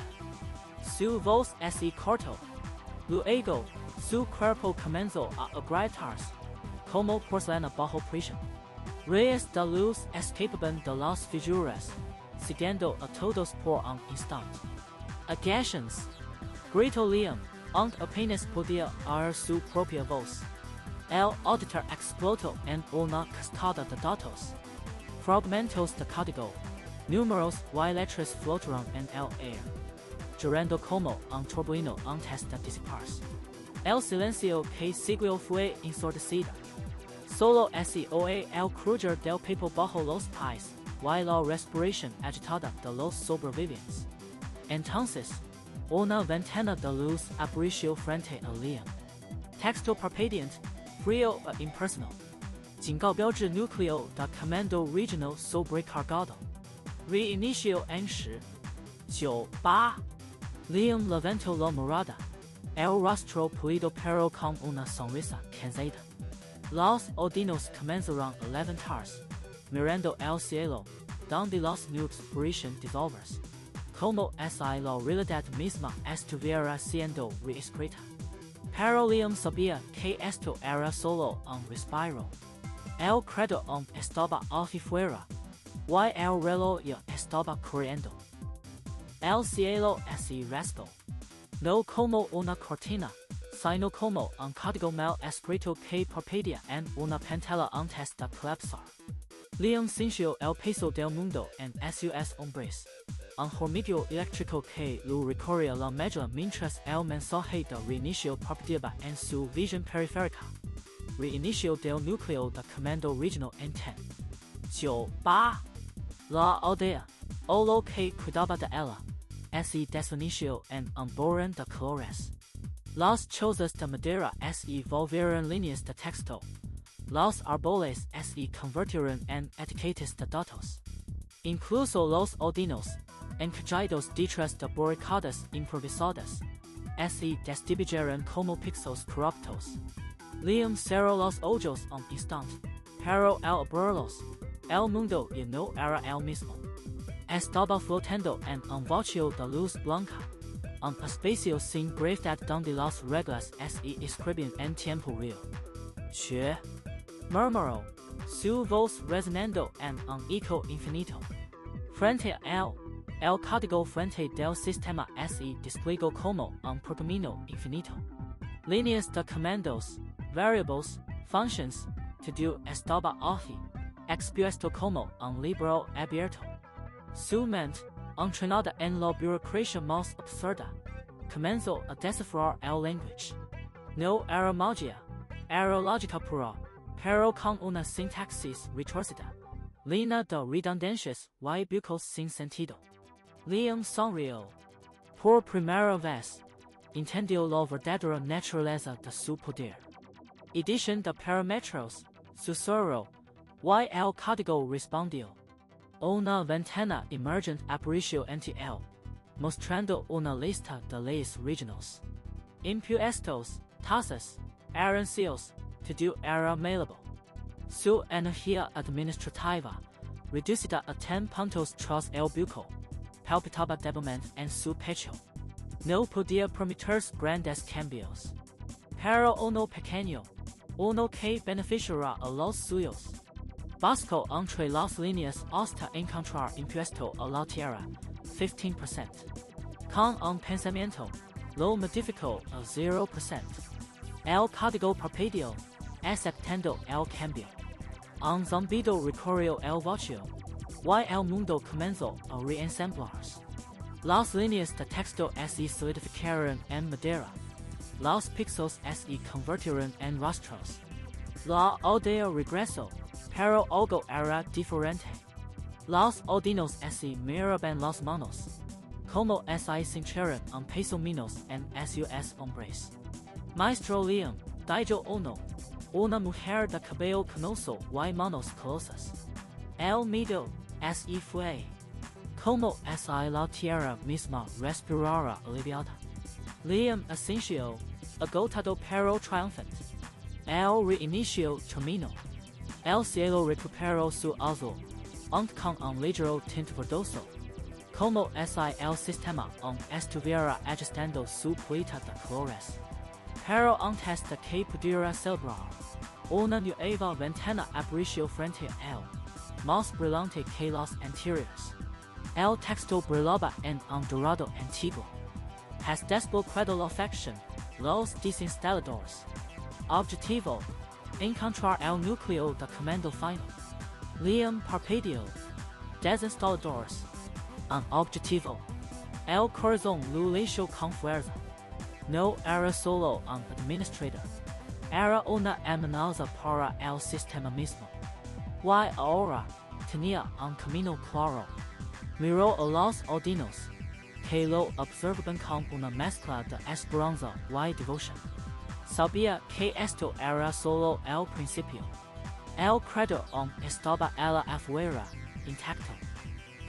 Su voz se cortó. Luego, su cuerpo comenzó a agrietarse, como porcelana bajo presión. Rayos de luz escapaban de las fisuras, siguiendo a todos por un instante. Agations. Gritó Liam, aunque apenas podía oír su propia voz. El auditor explotó en una cascada de datos. Fragmentos de código, números y letras flotaron en el aire, girando como un torbellino antes de disiparse. El silencio que siguió fue ensordecido. Solo se oía el crujir del papel bajo los pies y la respiración agitada de los sobrevivientes. Entonces, una ventana de luz apareció frente a Liam. Texto parpadeante, frío e impersonal. 警告标志 núcleo de comando regional sobrecargado. Reinicio en 10, 9, 8. Liam levantó la mirada. El rostro pulido pero con una sonrisa cansada. Los odinos comenzaron a levantarse, mirando el cielo, donde las nubes parecían disolverse, como si la realidad misma estuviera siendo reescrita. Pero Liam sabía que esto era solo un respiro. El credón estaba hacia fuera, y el reloj ya estaba corriendo. El cielo se raspó, no como una cortina, sino como un código mal escrito que parpadea en una pantalla antes de colapsar. Liam sintió el peso del mundo en sus hombros, un hormigueo eléctrico que lo recorría la médula mientras el mensaje de reinicio parpadeaba en su visión periférica. Reinicio del núcleo de comando regional en 10, 9, 8. La aldea, o lo que cuidaba de ella, se desvaneció en un borrón de colores. Las chozas de madera se volvieron líneas de texto. Los árboles se convirtieron en etiquetas de datos. Incluso los odinos, encallados detrás de barricadas improvisadas, se distribuyeron como pixels corruptos. Liam cerró los ojos un instante, pero al abrirlos, el mundo ya no era el mismo. Estaba flotando en un vacío de luz blanca, un espacio sin gravedad donde las reglas se escribían en tiempo real. Che, murmuró, su voz resonando en un eco infinito. Frente a él, el código frente del sistema se desplegó como un pergamino infinito. Líneas de comandos, variables, functions, todo estaba allí, expuesto como un libro abierto. Su mente, entrenada en la burocracia más absurda, comenzó a descifrar el lenguaje. No era magia, era lógica pura, pero con una sintaxis retorcida, llena de redundancias y bucles sin sentido. Liam sonrió. Por primera vez, entendió la verdadera naturaleza de su poder. Edición de parámetros, Susurro, y el código respondió. Una ventana emergent apareció ante él, mostrando una lista de leyes regionales. Impuestos, tasas, aranceles, todo era malleable. Su energía administrativa, reducida a 10 puntos tras el buco, palpitaba débilmente en su pecho. No podía permitirse grandes cambios. Pero uno pequeño, uno que beneficiará a los suyos. Buscó entre las líneas hasta encontrar impuesto a la tierra, 15%. Con un pensamiento, lo modificó a 0%. El código parpadeó, aceptando el cambio. Un zumbido recorrió el vacío, y el mundo comenzó a reensamblarse. Las líneas de texto se solidificaron en madera. Los pixels se convirtieron en rostros. La aldea regresó, pero algo era diferente. Los odinos se miraban las manos, como se sintieron un peso menos en sus hombres. Maestro Liam, dijo uno, una mujer de cabello canoso y manos colosas. El miedo se fue, como si la tierra misma respirara aliviada. Liam asintió, agotado pero triunfante. El reinicio terminó. El cielo recuperó su azul, aunque con un ligero tinte verdoso, como si el sistema aún estuviera ajustando su paleta de colores. Pero antes de que pudiera celebrar, una nueva ventana apareció frente a él, más brillante que las anteriores. El texto brillaba en un dorado antiguo. Has desbloqueado la facción, los desinstaladores. Objetivo, encontrar el núcleo de comando final. Liam parpadeó. Desinstaladores. Un objetivo. El corazón lo leyó con fuerza. No era solo un administrador. Era una amenaza para el sistema mismo. Y ahora, tenía un camino claro. Miró a los odinos, que lo observaban con una mezcla de esperanza y devoción. Sabía que esto era solo el principio. El credo aún estaba a la afuera, intacto.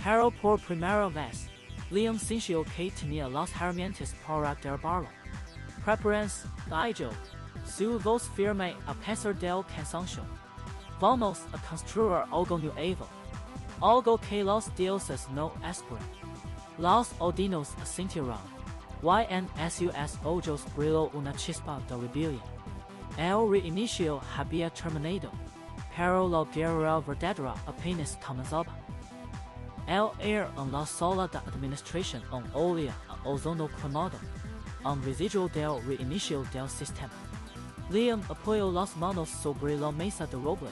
Pero por primera vez, Liam sintió que tenía las herramientas para derribarlo. Preparense, dijo, su voz firme a pesar del cansancio. Vamos a construir algo nuevo. Algo que los dioses no esperan. Los odinos asintieron. Y en sus ojos brilló una chispa de rebelión. El reinicio había terminado, pero la guerra verdadera apenas comenzaba. El aire en la sala de administración olía a ozono quemado, un residuo del reinicio del sistema. Liam apoyó las manos sobre la mesa de roble.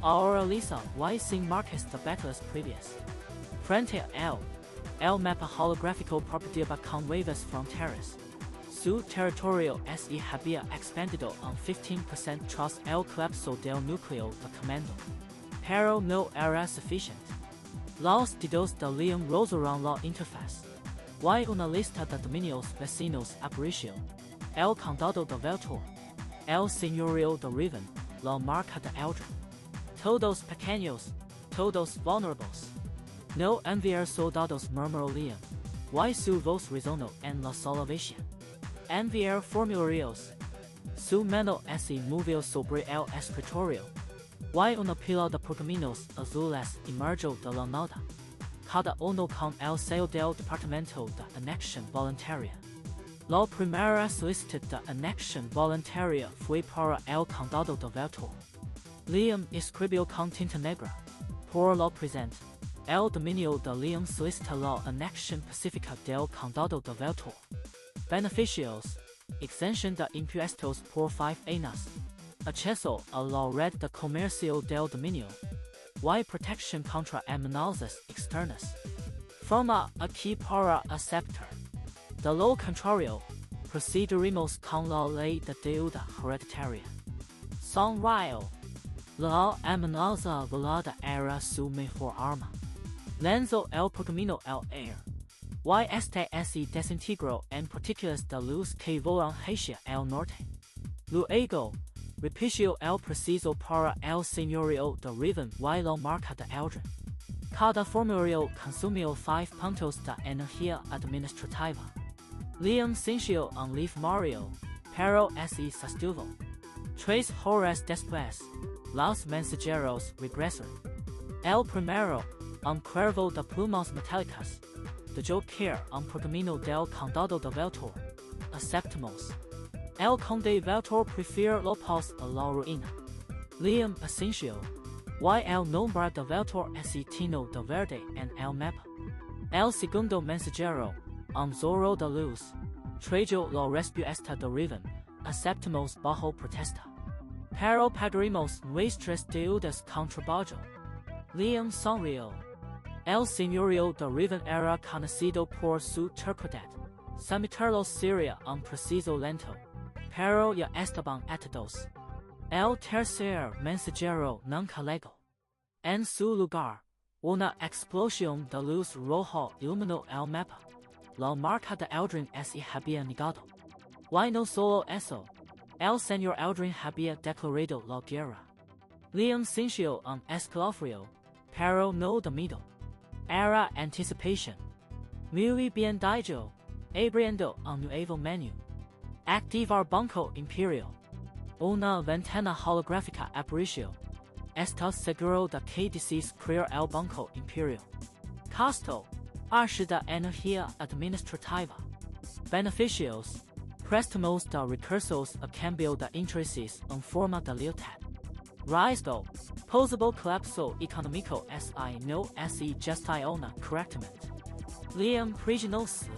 Ahora lisa y sin marcas de batallas previas. Frente a él, el mapa holográfico parpadeaba con nuevas fronteras. Su territorio se había expandido un 15% tras el colapso del núcleo de comando. Pero no era suficiente. Los dedos de Liam rozaron la interfaz. Y una lista de dominios vecinos apareció. El condado de Veltor, el señorío de Riven, la marca de Eldra. Todos pequeños, todos vulnerables. No enviar soldados, murmuró Liam, y su voz resonó en la sala vacía. Enviar formularios. Su mano se movió sobre el escritorio, y una pila de pergaminos azules emergió de la nada, cada uno con el sello del Departamento de Anexión Voluntaria. La primera solicitud de anexión voluntaria fue para el condado de Veltor. Liam escribió con tinta negra. Por lo presente, el dominio de Liam solicita la anexión pacífica del condado de Veltor. Beneficios: exención de impuestos por 5 años, acceso a la red de comercio del dominio, y protección contra amenazas externas. Forma aquí para aceptar. De lo contrario, procederemos con la ley de deuda hereditaria. Sonrió. La amenaza velada era su mejor arma. Lanzó el pergamino al aire. Y este se desintegró en partículas de luz que volan hacia el norte. Luego, Repetio el preciso para el señorío de Riven y la marca de Eldrin. Cada formulario consumió 5 puntos de energía administrativa. Liam Cincio en Leaf Mario, pero se sostuvo. 3 horas después, los mensajeros regresan. El primero, un cuervo de plumas metálicas, de Joker un pergamino del condado de Veltor. Aceptamos. El conde Veltor prefiere Lopez a la ruina. Liam Asensio, y el nombre de Veltor es Tino de Verde en el mapa. El segundo mensajero, un zorro de luz, trajo la respuesta de Riven. Aceptamos bajo protesta. Pero pagaremos nuestras deudas con trabajo. Liam sonrió. El señorío de Riven era conocido por su turpidez. Someterlo sería un preciso lento, pero ya estaban atados. El tercer mensajero nunca llegó. En su lugar, una explosión de luz roja iluminó el mapa. La marca de Eldrin se había negado. Y no solo eso, el señor Eldrin había declarado la guerra. Liam sintió un escalofrío, pero no de miedo. Era anticipación. Muy bien dicho, abriendo un nuevo menú. Activar Banco Imperio. Una ventana holográfica apareció. ¿Estás seguro de que deseas crear el Banco Imperio? Costo: 20 de energía administrativa. Beneficios: préstamos de recursos a cambio de intereses en forma de lealtad. Riesgo: posible colapso económico si no se gestiona correctamente. Liam presionóse.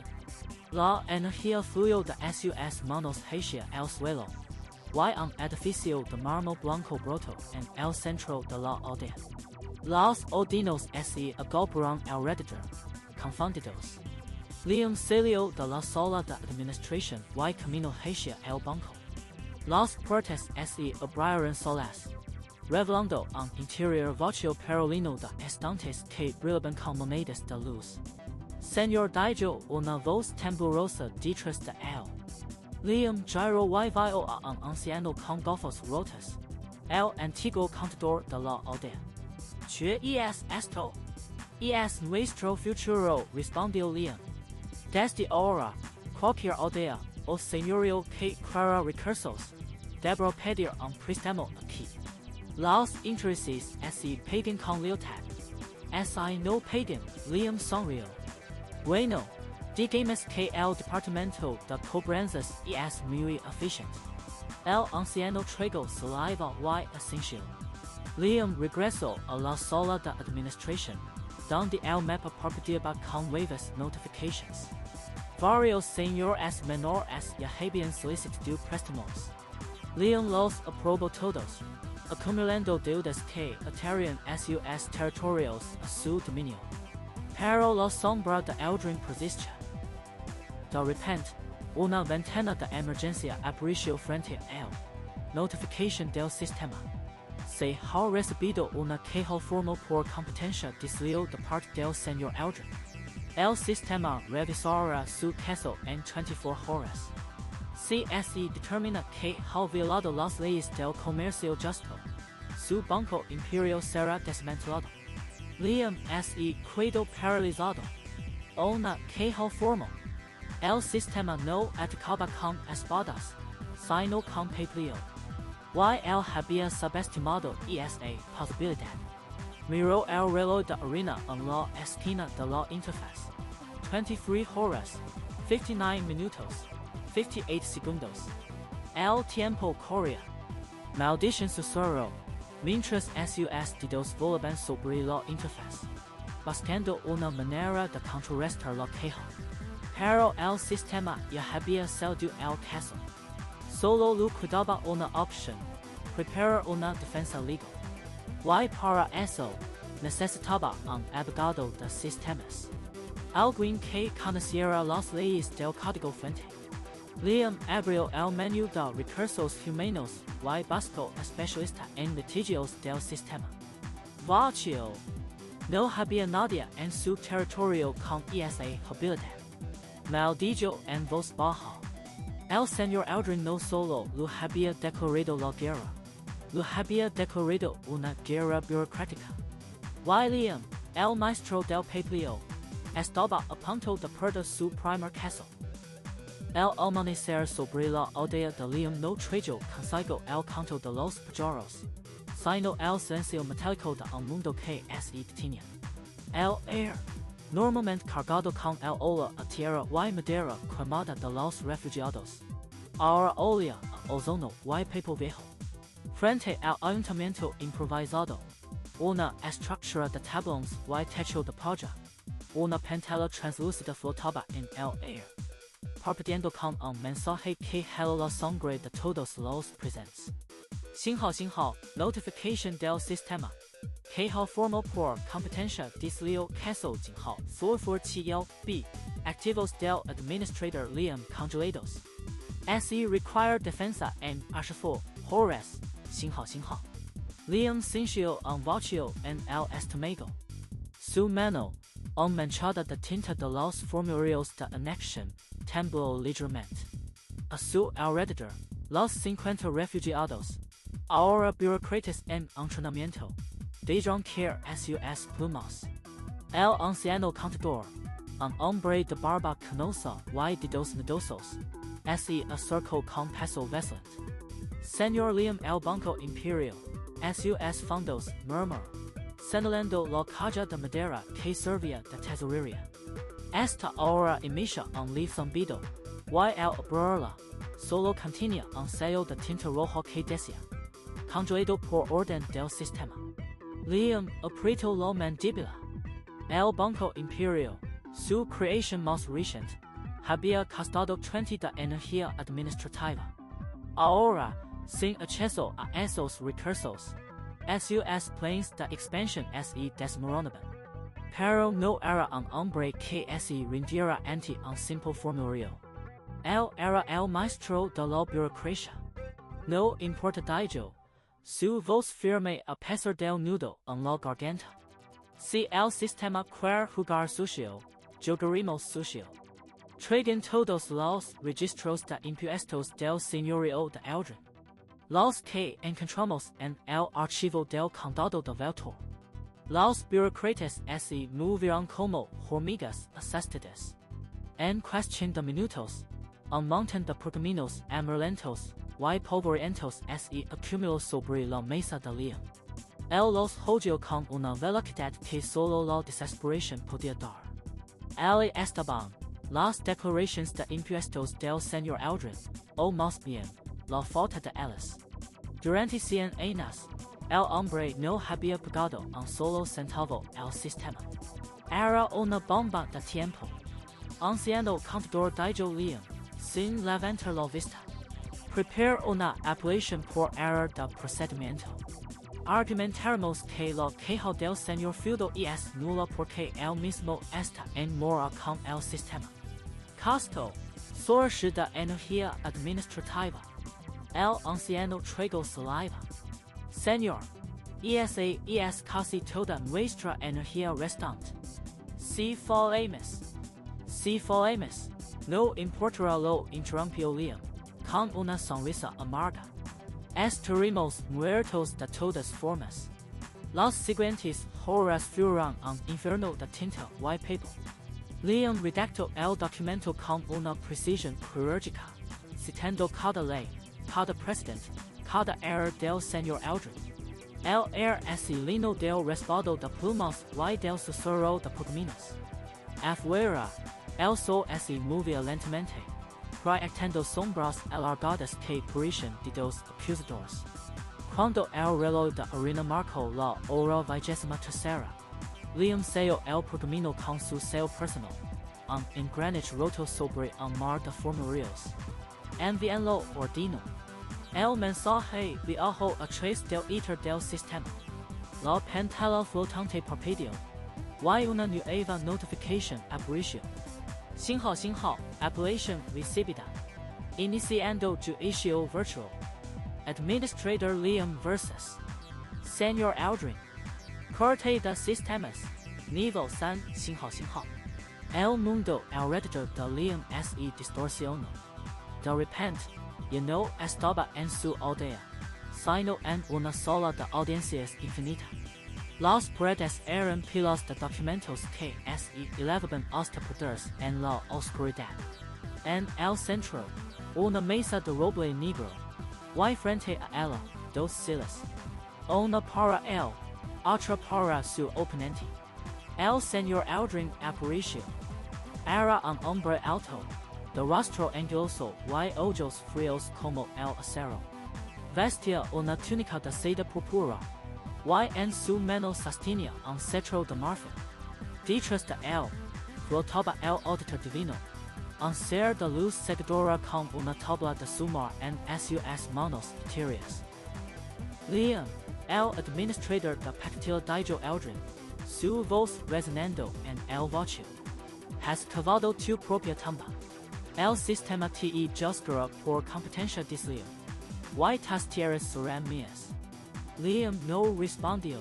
La energía fluyó de sus manos hacia el suelo. Y un edificio de mármol blanco brotó en el centro de la aldea. Los odinos se agolparon alrededor, confundidos. Liam salió de la sala de administración y caminó hacia el banco. Las puertas se abrieron solas, revelando un interior vacío pero lleno de estantes que brillaban con monedas de luz. Señor dijo una voz temblorosa detrás de él. Liam giró y vio a un anciano con gafas rotas, el antiguo contador de la aldea. ¿Qué es esto? Es nuestro futuro, respondió Liam. Desde ahora, cualquier aldea o señorío que quiera recursos deberá pedir un préstamo aquí. Los intereses se pagan con lealtad. Si no pagan, Liam sonrió. Bueno, digamos que el departamento de cobranzas es muy eficiente. El anciano trajo saliva y esencial. Liam regresó a la sala de administración, donde el mapa parpadeaba con nuevas notificaciones. Varios señores menores ya habían solicitado préstamos. Liam los aprobó todos, acumulando deudas que atarían sus territorios a su dominio. Pero la sombra de Eldrin persistía. De repente, una ventana de emergencia apareció frente a él. Notificación del sistema. Se ha recibido una queja formal por competencia desleo de parte del señor Eldrin. El sistema revisará su caso en 24 horas. Si se determina que ha violado las leyes del comercio justo, su banco imperio será desmantelado. Liam se quedó paralizado. Una queja formal. El sistema no atacaba con espadas, sino con peplio. Y él había subestimado esa posibilidad. Miró el reloj de arena en la esquina de la interfaz. 23 horas, 59 minutos, 58 segundos. El tiempo corría. Maldición susurró, mientras sus dedos volaban sobre la interfaz, buscando una manera de contrarrestar la queja. Pero el sistema ya había salido el caso. Solo le quedaba una opción: preparar una defensa legal. Y para eso, necesitaba un abogado de sistemas. Alguien que conociera las leyes del código fuente. Liam abrió el menú de recursos humanos y buscó especialista en litigios del sistema. Vacío. No había nadie en su territorio con esa habilidad. Maldito en voz baja. El señor Aldrin no solo lo había declarado la guerra, lo había declarado una guerra burocrática. William, el maestro del papeleo, estaba a punto de perder su primer caso. El amanecer sobre la aldea de Liam no trajo consigo el canto de los pájaros, sino el silencio metálico de un mundo que se detenía. El air, normalmente cargado con el olor a tierra y madera quemada de los refugiados, ahora olía a ozono y papel viejo. Frente al ayuntamiento improvisado, una estructura de tablones y techo de paja, una pantalla translúcida flotaba en el aire, parpadeando con un mensaje que heló la sangre de todos los presentes. 信号 notification del sistema, que formó por competencia desleo caso 4471b, activos del administrador Liam congelados. Se require defensa en 24 horas, 信号 Liam sintió un vacío en el estómago. Su mano, manchada de tinta de los formularios de anexión, tembló ligeramente. A su alrededor, los 50 refugiados, ahora burócratas en entrenamiento, dijeron que sus plumas. El anciano contador, un hombre de barba canosa y dedos nodosos, se acercó con paso vacilante. Señor Liam, el banco imperio, sus fondos, murmuró, señalando la caja de madera que servía de tesorería. Esta ahora emitía un leve zumbido, y al abrirla, solo contenía un sello de tinta roja que decía, congelado por orden del sistema. Liam apretó la mandíbula. El banco imperio, su creación más reciente, había costado 30 de energía administrativa. Ahora, sin acceso a esos recursos, sus planes de expansión se desmoronaban. Pero no era un hombre que se rindiera ante un simple formulario. Él era el maestro de la burocracia. No importa dijo, su voz firme a pesar del nudo en la garganta. Si el sistema quiere jugar sucio, jugaremos sucio. Traigan todos los registros de impuestos del señorío de Aldrin, los que encontramos en el archivo del condado de Veltor. Los burócratas se movieron como hormigas asustadas. En cuestión de minutos, un montón de pergaminos amarillentos y polvorientos se acumuló sobre la mesa de Liam. Él los holló con una velocidad que solo la desesperación podía dar. Allí estaban las declaraciones de impuestos del señor Aldrin, o más bien, la falta de ellas. Durante 100 años, el hombre no había pagado un solo centavo al sistema. Era una bomba de tiempo. Anciano contador dijo Liam, sin levantar la vista. Prepare una apelación por error de procedimiento. Argumentaremos que la queja del señor feudo es nula porque él mismo está en mora con el sistema. Costo, source de energía administrativa. El anciano tragó saliva. Señor, esa es casi toda nuestra energía restante. Si fallamos, no importará, lo interrumpió Liam, con una sonrisa amarga. Estaremos muertos de todas formas. Las siguientes horas fueron un infierno de tinta y papel. Liam redactó el documento con una precisión quirúrgica, citando cada ley, cada precedente, cada error del señor Aldrin. El air se llenó del respaldo de plumas y del susurro de pergaminos. Afuera, el sol se movía lentamente, proyectando sombras alargadas que parecían dedos acusadores. Cuando el reloj de arena marcó la hora 23, Liam selló el pergamino con su sello personal, un engranaje roto sobre un mar de formularios. Envíenlo ordeno. El mensaje viajó a través del éter del sistema. La pantalla flotante parpadeó, y una nueva notificación apareció. 信号 apelación recibida. Iniciando juicio virtual. Administrador Liam vs. Señor Aldrin. Corte de sistemas. Nivel 3 信号 El mundo alrededor de Liam se distorsionó. de repente, y no estaba en su aldea, sino en una sola de audiencias infinita. Las paredes eran pilas de documentos que se elevaban hasta poderes en la oscuridad. En el centro, una mesa de roble negro, y frente a ella, dos sillas. Una para él, otra para su oponente. El señor Aldrin Aparicio. Era un hombre alto, de rostro anguloso y ojos fríos como el acero. Vestía una túnica de seda púrpura, y en su mano sostenía un cetro de marfil. Detrás de él, flotaba el auditor divino, un ser de luz seguidora con una tabla de sumar en sus manos etéreas. Liam, el administrador de Pactil Dijo Aldrin, su voz resonando en el vacío. Has cavado tu propia tumba. El sistema te juzgará por competencia disleo. Y tus tierras serán mías. Liam no respondió.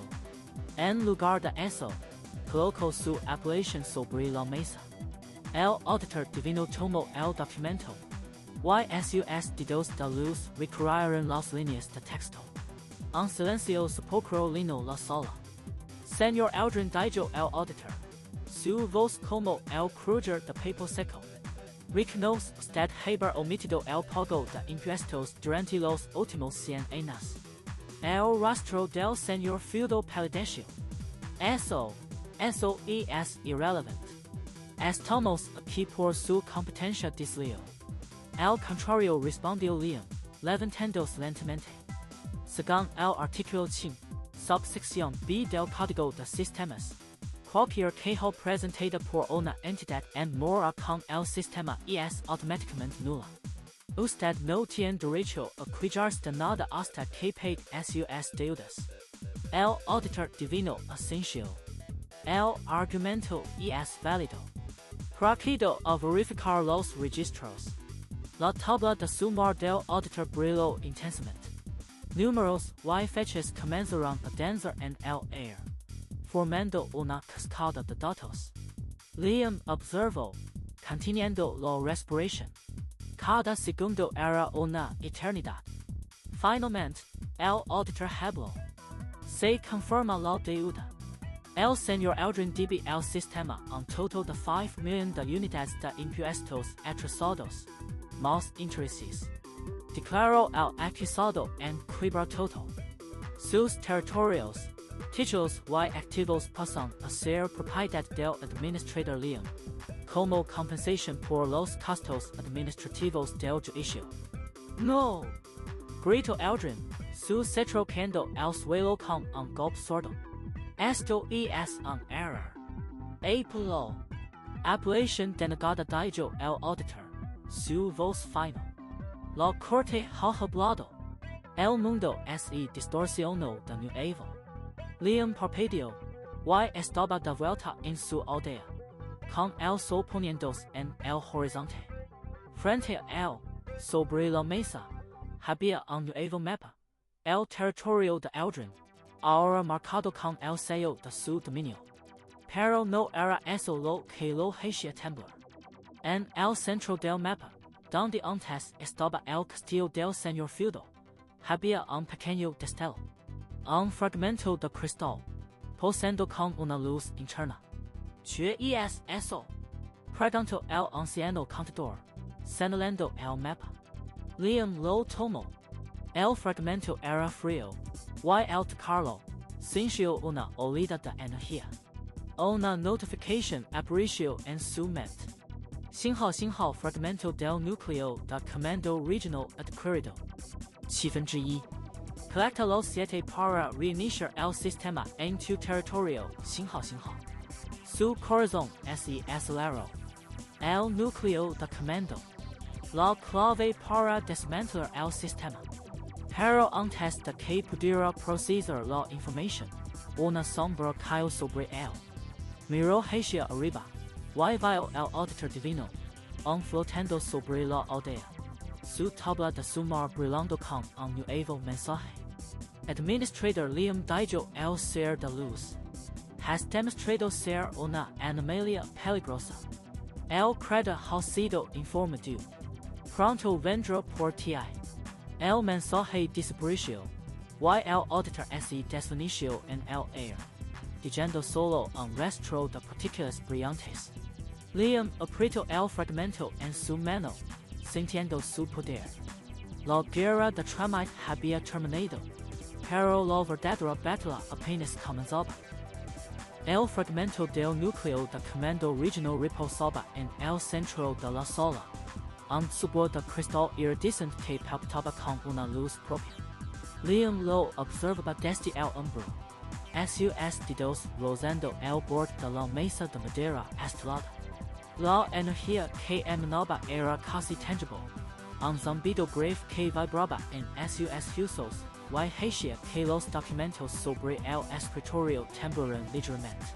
En lugar de eso, colocó su apelación sobre la mesa. El auditor divino tomó el documento. Y sus dedos de luz recorrieron las líneas de texto. Un silencio sepulcro llenó la sala. Señor Aldrin dijo el auditor. Su voz como el crujir de papel seco. Reconoce usted haber omitido el pago de impuestos durante los últimos 100 años. El rostro del señor feudal palideció. Eso es irrelevante. Estamos aquí por su competencia disleo. Al contrario respondió Liam, levantándose lentamente. Según el artículo 5, subsección B del Código de Sistemas, cualquier queja presentada por una entidad en mora con el sistema es automáticamente nula. Usted no tiene derecho a quejarse de nada hasta que pague sus deudas. El auditor divino asintió. El argumento es válido. Procedo a verificar los registros. La tabla de sumar del auditor brilló intensamente. Números y fechas comenzaron a danzar en el aire, formando una cascada de datos. Liam observó, conteniendo la respiración. Cada segundo era una eternidad. Finalmente, el auditor habló. Se confirma la deuda. El señor Aldrin debe el sistema un total de 5 millones de unidades de impuestos atrasados, más intereses. Declaró el acusado en quiebra total. Sus territorios, títulos y activos pasan a ser propiedad del administrador Liam, como compensación por los costos administrativos del juicio. No! Gritó Aldrin, su cetro cayendo al suelo con un golpe sordo. Esto es un error. Apeló. Apelación denegada dijo el auditor, su voz final. La corte ha hablado. El mundo se distorsionó de nuevo. Liam parpadeó, y estaba de vuelta en su aldea, con el sol poniéndose en el horizonte. Frente a él, sobre la mesa, había un nuevo mapa, el territorio de Aldrin, ahora marcado con el sello de su dominio. Pero no era eso lo que lo hacía temblar. En el centro del mapa, donde antes estaba el castillo del señor feudal, había un pequeño destello, un fragmento de cristal, posando con una luz interna. ¿Qué es eso? Preguntó el anciano contador, señalando el mapa. Liam lo tomó. El fragmento era frío, y al tocarlo, sintió una oleada de energía. Una notificación apareció en su mente. 信号 fragmento del núcleo de comando regional adquirido. 1/7. Colecta los 7 para reiniciar el sistema en tu territorio. 信号 Su corazón se aceleró. El núcleo de comando. La clave para desmantelar el sistema. Pero antes de que pudiera procesar la información, una sombra cayó sobre él. Miró hacia arriba. Y vio el auditor divino, flotando sobre la aldea. Su tabla de sumar brillando con un nuevo mensaje. Administrador Liam dijo el ser de luz. Has demostrado ser una anomalía peligrosa. El credo ha sido informado. pronto vendrá por ti. El mensaje desapareció. Y el auditor se desvaneció en el aire, dejando solo un rastro de partículas brillantes. Liam apretó el fragmento en su mano, sintiendo su poder. La guerra de Tramite había terminado, pero la verdadera batalla apenas comenzaba. El fragmento del núcleo de comando regional reposaba en el centro de la sala, un tubo de cristal iridescente que palpitaba con una luz propia. Liam lo observaba desde el hombro, sus dedos rozando el borde de la mesa de madera estelada. La energía que emanaba era casi tangible, un zumbido grave que vibraba en sus huesos y hacía que los documentos sobre el escritorio temblaran ligeramente.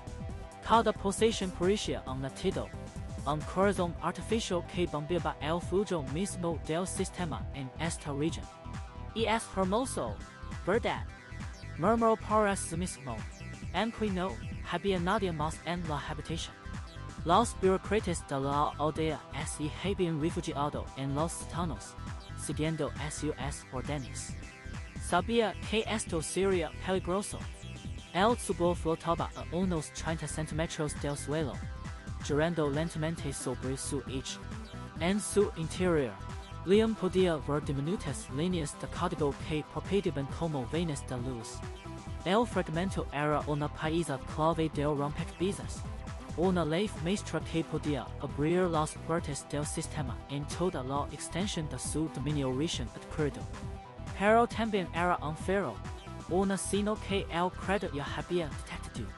Cada posición parecía un latido, un corazón artificial que bombeaba el flujo mismo del sistema en esta región. Y es hermoso, ¿verdad? Murmuró para sí mismo, aunque no había nadie más en la habitación. Los burócratas de la aldea se habían refugiado en los sótanos, siguiendo sus órdenes. Sabía que esto sería peligroso. El tubo flotaba a unos 30 centímetros del suelo, girando lentamente sobre su eje. En su interior, Liam podía ver diminutas líneas de código que parpadeaban como venas de luz. El fragmento era una pieza clave del rompecabezas, una llave maestra que podía abrir las puertas del sistema en toda la extensión de su dominio recién adquirido. Pero también era un faro, una señal que el credo ya había detectado.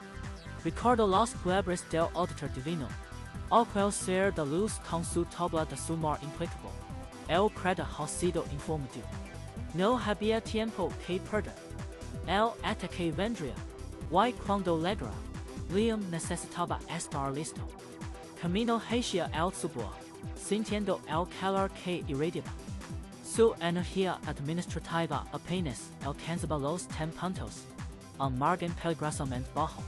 Recordó las palabras del auditor divino, al cual ser de luz con su tabla de sumar implicable. El credo ha sido informado. No había tiempo que perder. El ataque vendría, y cuando llegara, Liam necesitaba estar listo. Camino hacia el tubo, sintiendo el calor que irradiaba. Su energía administrativa apenas alcanzaba los 10 puntos, un margen peligrosamente bajo.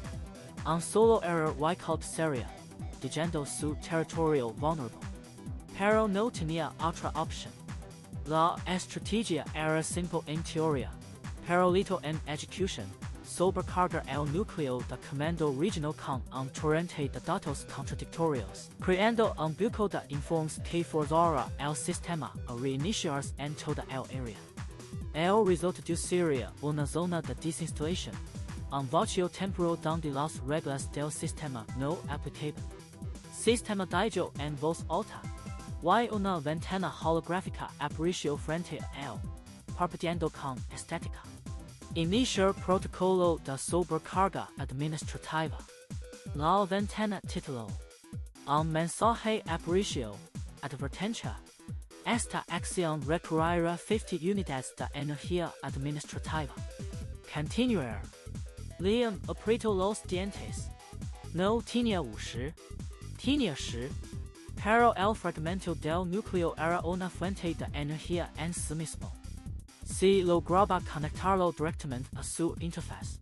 Un solo error y colapsaría, dejando su territorio vulnerable. Pero no tenía otra opción. La estrategia era simple en teoría, pero lento en ejecución. Sobrecargar el núcleo de comando regional con un torrente de datos contradictorios, creando un buco de informes que forzara el sistema a reiniciarse en toda el área. El resultado sería una zona de desinstalación, un vacío temporal donde las reglas del sistema no aplicaban. Sistema dijo en voz alta, y una ventana holográfica apareció frente a él, parpadeando con estética. Iniciar protocolo de sobrecarga administrativa. La ventana tituló. Un mensaje apareció. Advertencia. Esta acción requerirá 50 unidades de energía administrativa. Continuar. Liam apretó los dientes. No tenía 50. Tenía 10. Pero el fragmento del núcleo era una fuente de energía en sí mismo. Si lograba conectarlo directamente a su interfaz,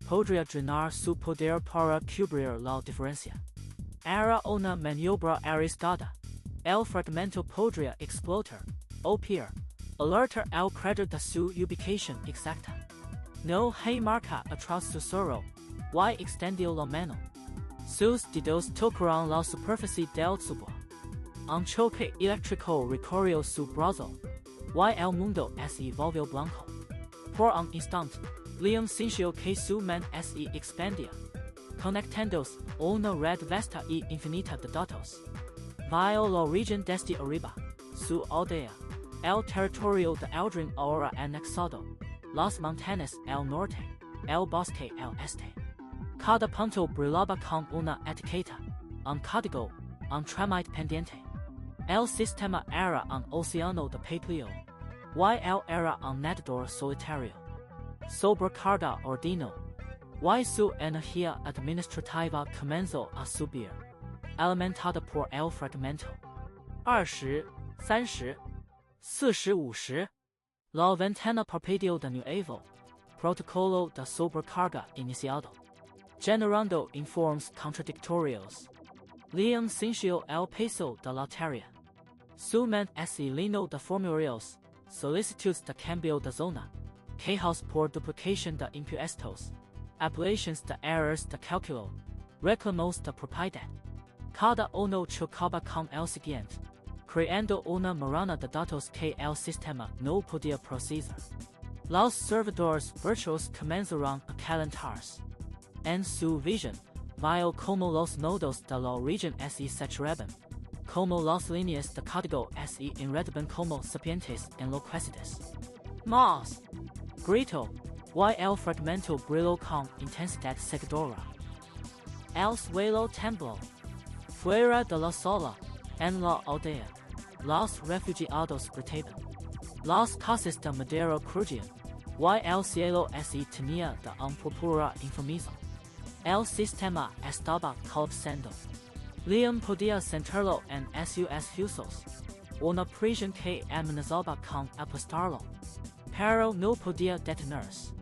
podría drenar su poder para cubrir la diferencia. Era una maniobra arriesgada. El fragmento podría explotar, o peor, alertar al creador de su ubicación exacta. No hay marca atrás su susurro, y extendió la mano. Sus dedos tocaron la superficie del tubo. Un choque eléctrico recorrió su brazo. Y el mundo se volvió blanco. Por un instante, Liam sintió que su mente se expandía, conectándose a una red vasta y infinita de datos. Vio la región desde arriba, su aldea, el territorio de Eldrin ahora anexado, las montañas al norte, el bosque al este. Cada punto brillaba con una etiqueta, un código, un trámite pendiente. El sistema era un océano de papel, y él era un nadador solitario. Sobrecarga ordenó, y su energía administrativa comenzó a subir, alimentada por el fragmento. 20, 30, 40, 50. La ventana parpadeó de nuevo. Protocolo de sobrecarga iniciado. Generando informes contradictorios. Liam sintió el peso de la tarea. Suman se lino de formularios, solicitudes de cambio de zona, quejas por duplicación de impuestos, apelaciones de errores de cálculo, reclamos de propiedad. Cada uno chocaba con el siguiente, creando una marana de datos que el sistema no podía procesar. Los servidores virtuales comenzaron a calentarse. En su visión, vio como los nodos de la región se saturaban, como las líneas de código se enredaban como serpientes enloquecidas. Mas, gritó, y el fragmento brilló con intensidad seguidora. El suelo tembló. Fuera de la sala, en la aldea, los refugiados gritaban. Las casas de madera crujían, y el cielo se tenía de un púrpura enfermizo. El sistema estaba colapsando. Liam podía sentirlo en sus huesos, una prisión que amenazaba con aplastarlo, pero no podía detenerse.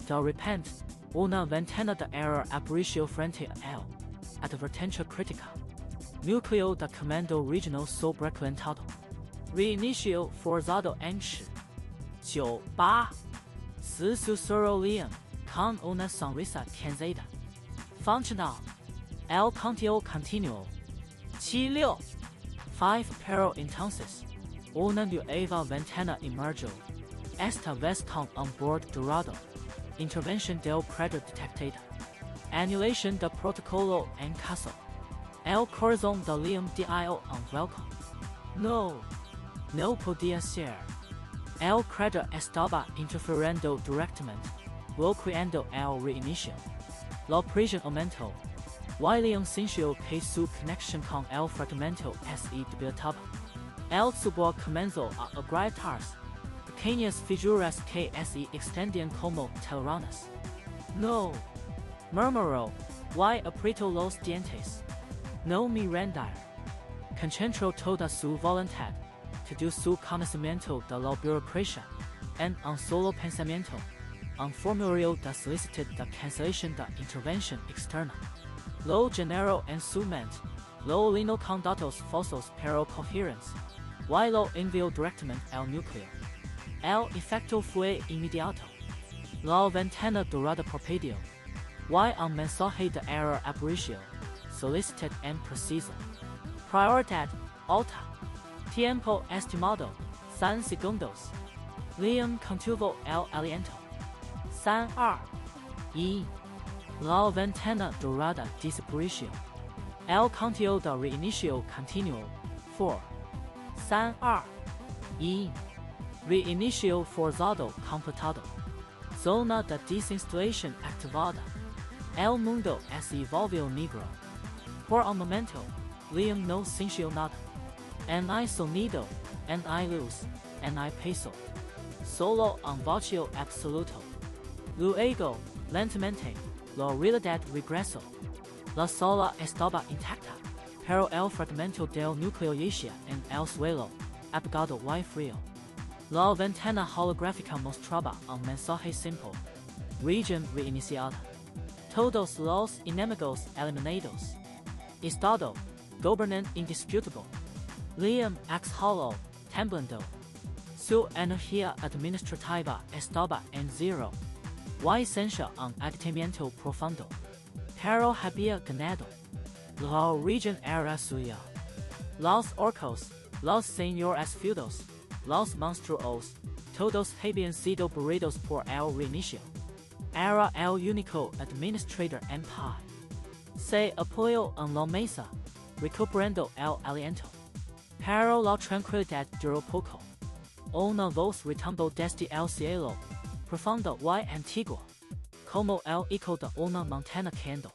De repente, una ventana de error apareció frente a él. Advertencia crítica. Núcleo de comando regional sobrecalentado. Reinicio forzado en 9-8. Se susurró Liam, con una sonrisa cansada. Funcional. El conteo continuo. 7-6. Pero entonces, una nueva ventana emergió. Esta vez con un borde dorado. Intervención del predator detectada. Anulación de protocolo en caso. El corazón de Liam dio un vuelco. No podía ser. El predator estaba interfiriendo directamente, bloqueando el reinicio. La presión aumentó. Liam sintió que su conexión con el fragmento se debilitaba. El subo comenzó a agrietarse. Pequeñas figuras que se extendían como telarañas. No, murmuró, y apretó los dientes. No me rendiré. Concentró toda su voluntad, todo su conocimiento de la burocracia, en un solo pensamiento, un formulario de solicitud de cancelación de intervención externa. Lo generó en su mente, lo llenó con datos falsos pero coherentes, y lo envió directamente al núcleo. El efecto fue inmediato. La ventana dorada parpadeó, y un mensaje de error apareció, solicitud imprecisa. Prioridad alta. Tiempo estimado, 3 segundos. Liam contuvo el aliento. 3, 2, 1. La ventana dorada desapareció. El conteo de reinicio continuó. 4, 3, 2, 1. Reinicio forzado completado. Zona de desinstalación activada. El mundo se volvió negro. Por un momento, Liam no sintió nada. En hay sonido, en hay luz, en hay peso. Solo un vacío absoluto. Luego, lentamente, la realidad regresó. La sala estaba intacta, pero el fragmento del núcleo yacía en el suelo, apagado y frío. La ventana holográfica mostraba un mensaje simple. Región reiniciada. Todos los enemigos eliminados. Estado, gobernante indisputable. Liam exhaló, temblando. Su energía administrativa estaba en 0. Y sentía un agotamiento profundo. Pero había ganado. La región era suya. Los orcos, los señores feudos, los monstruos, todos habían sido barridos por el reinicio. Era el único administrador en paz. Se apoyó en la mesa, recuperando el aliento. Pero la tranquilidad duró poco. Una voz retumbó desde el cielo, profundo y antiguo, como el eco de una montaña cayendo.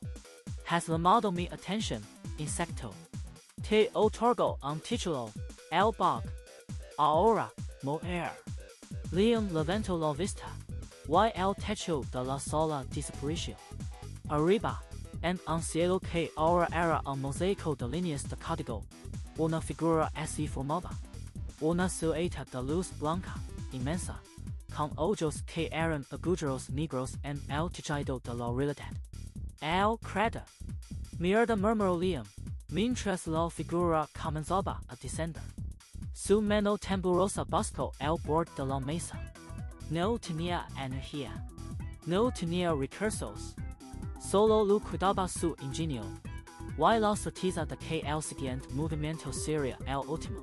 Has llamado mi atención, insecto. Te otorgo un título, el bug. Ahora, morir. Liam levantó la vista, y el techo de la sala desapareció. Arriba, en un cielo que ahora era un mosaico de líneas de código, una figura se formaba. Una silueta de luz blanca, inmensa, con ojos que eran agujeros negros en el tejido de la realidad. El cráter. Mierda, murmuró Liam, mientras la figura comenzaba a descender. Su mano temblorosa busco el borde de la mesa. No tenía energía. No tenía recursos. Solo lo cuidaba su ingenio. Y la certeza de que el siguiente movimiento sería el último.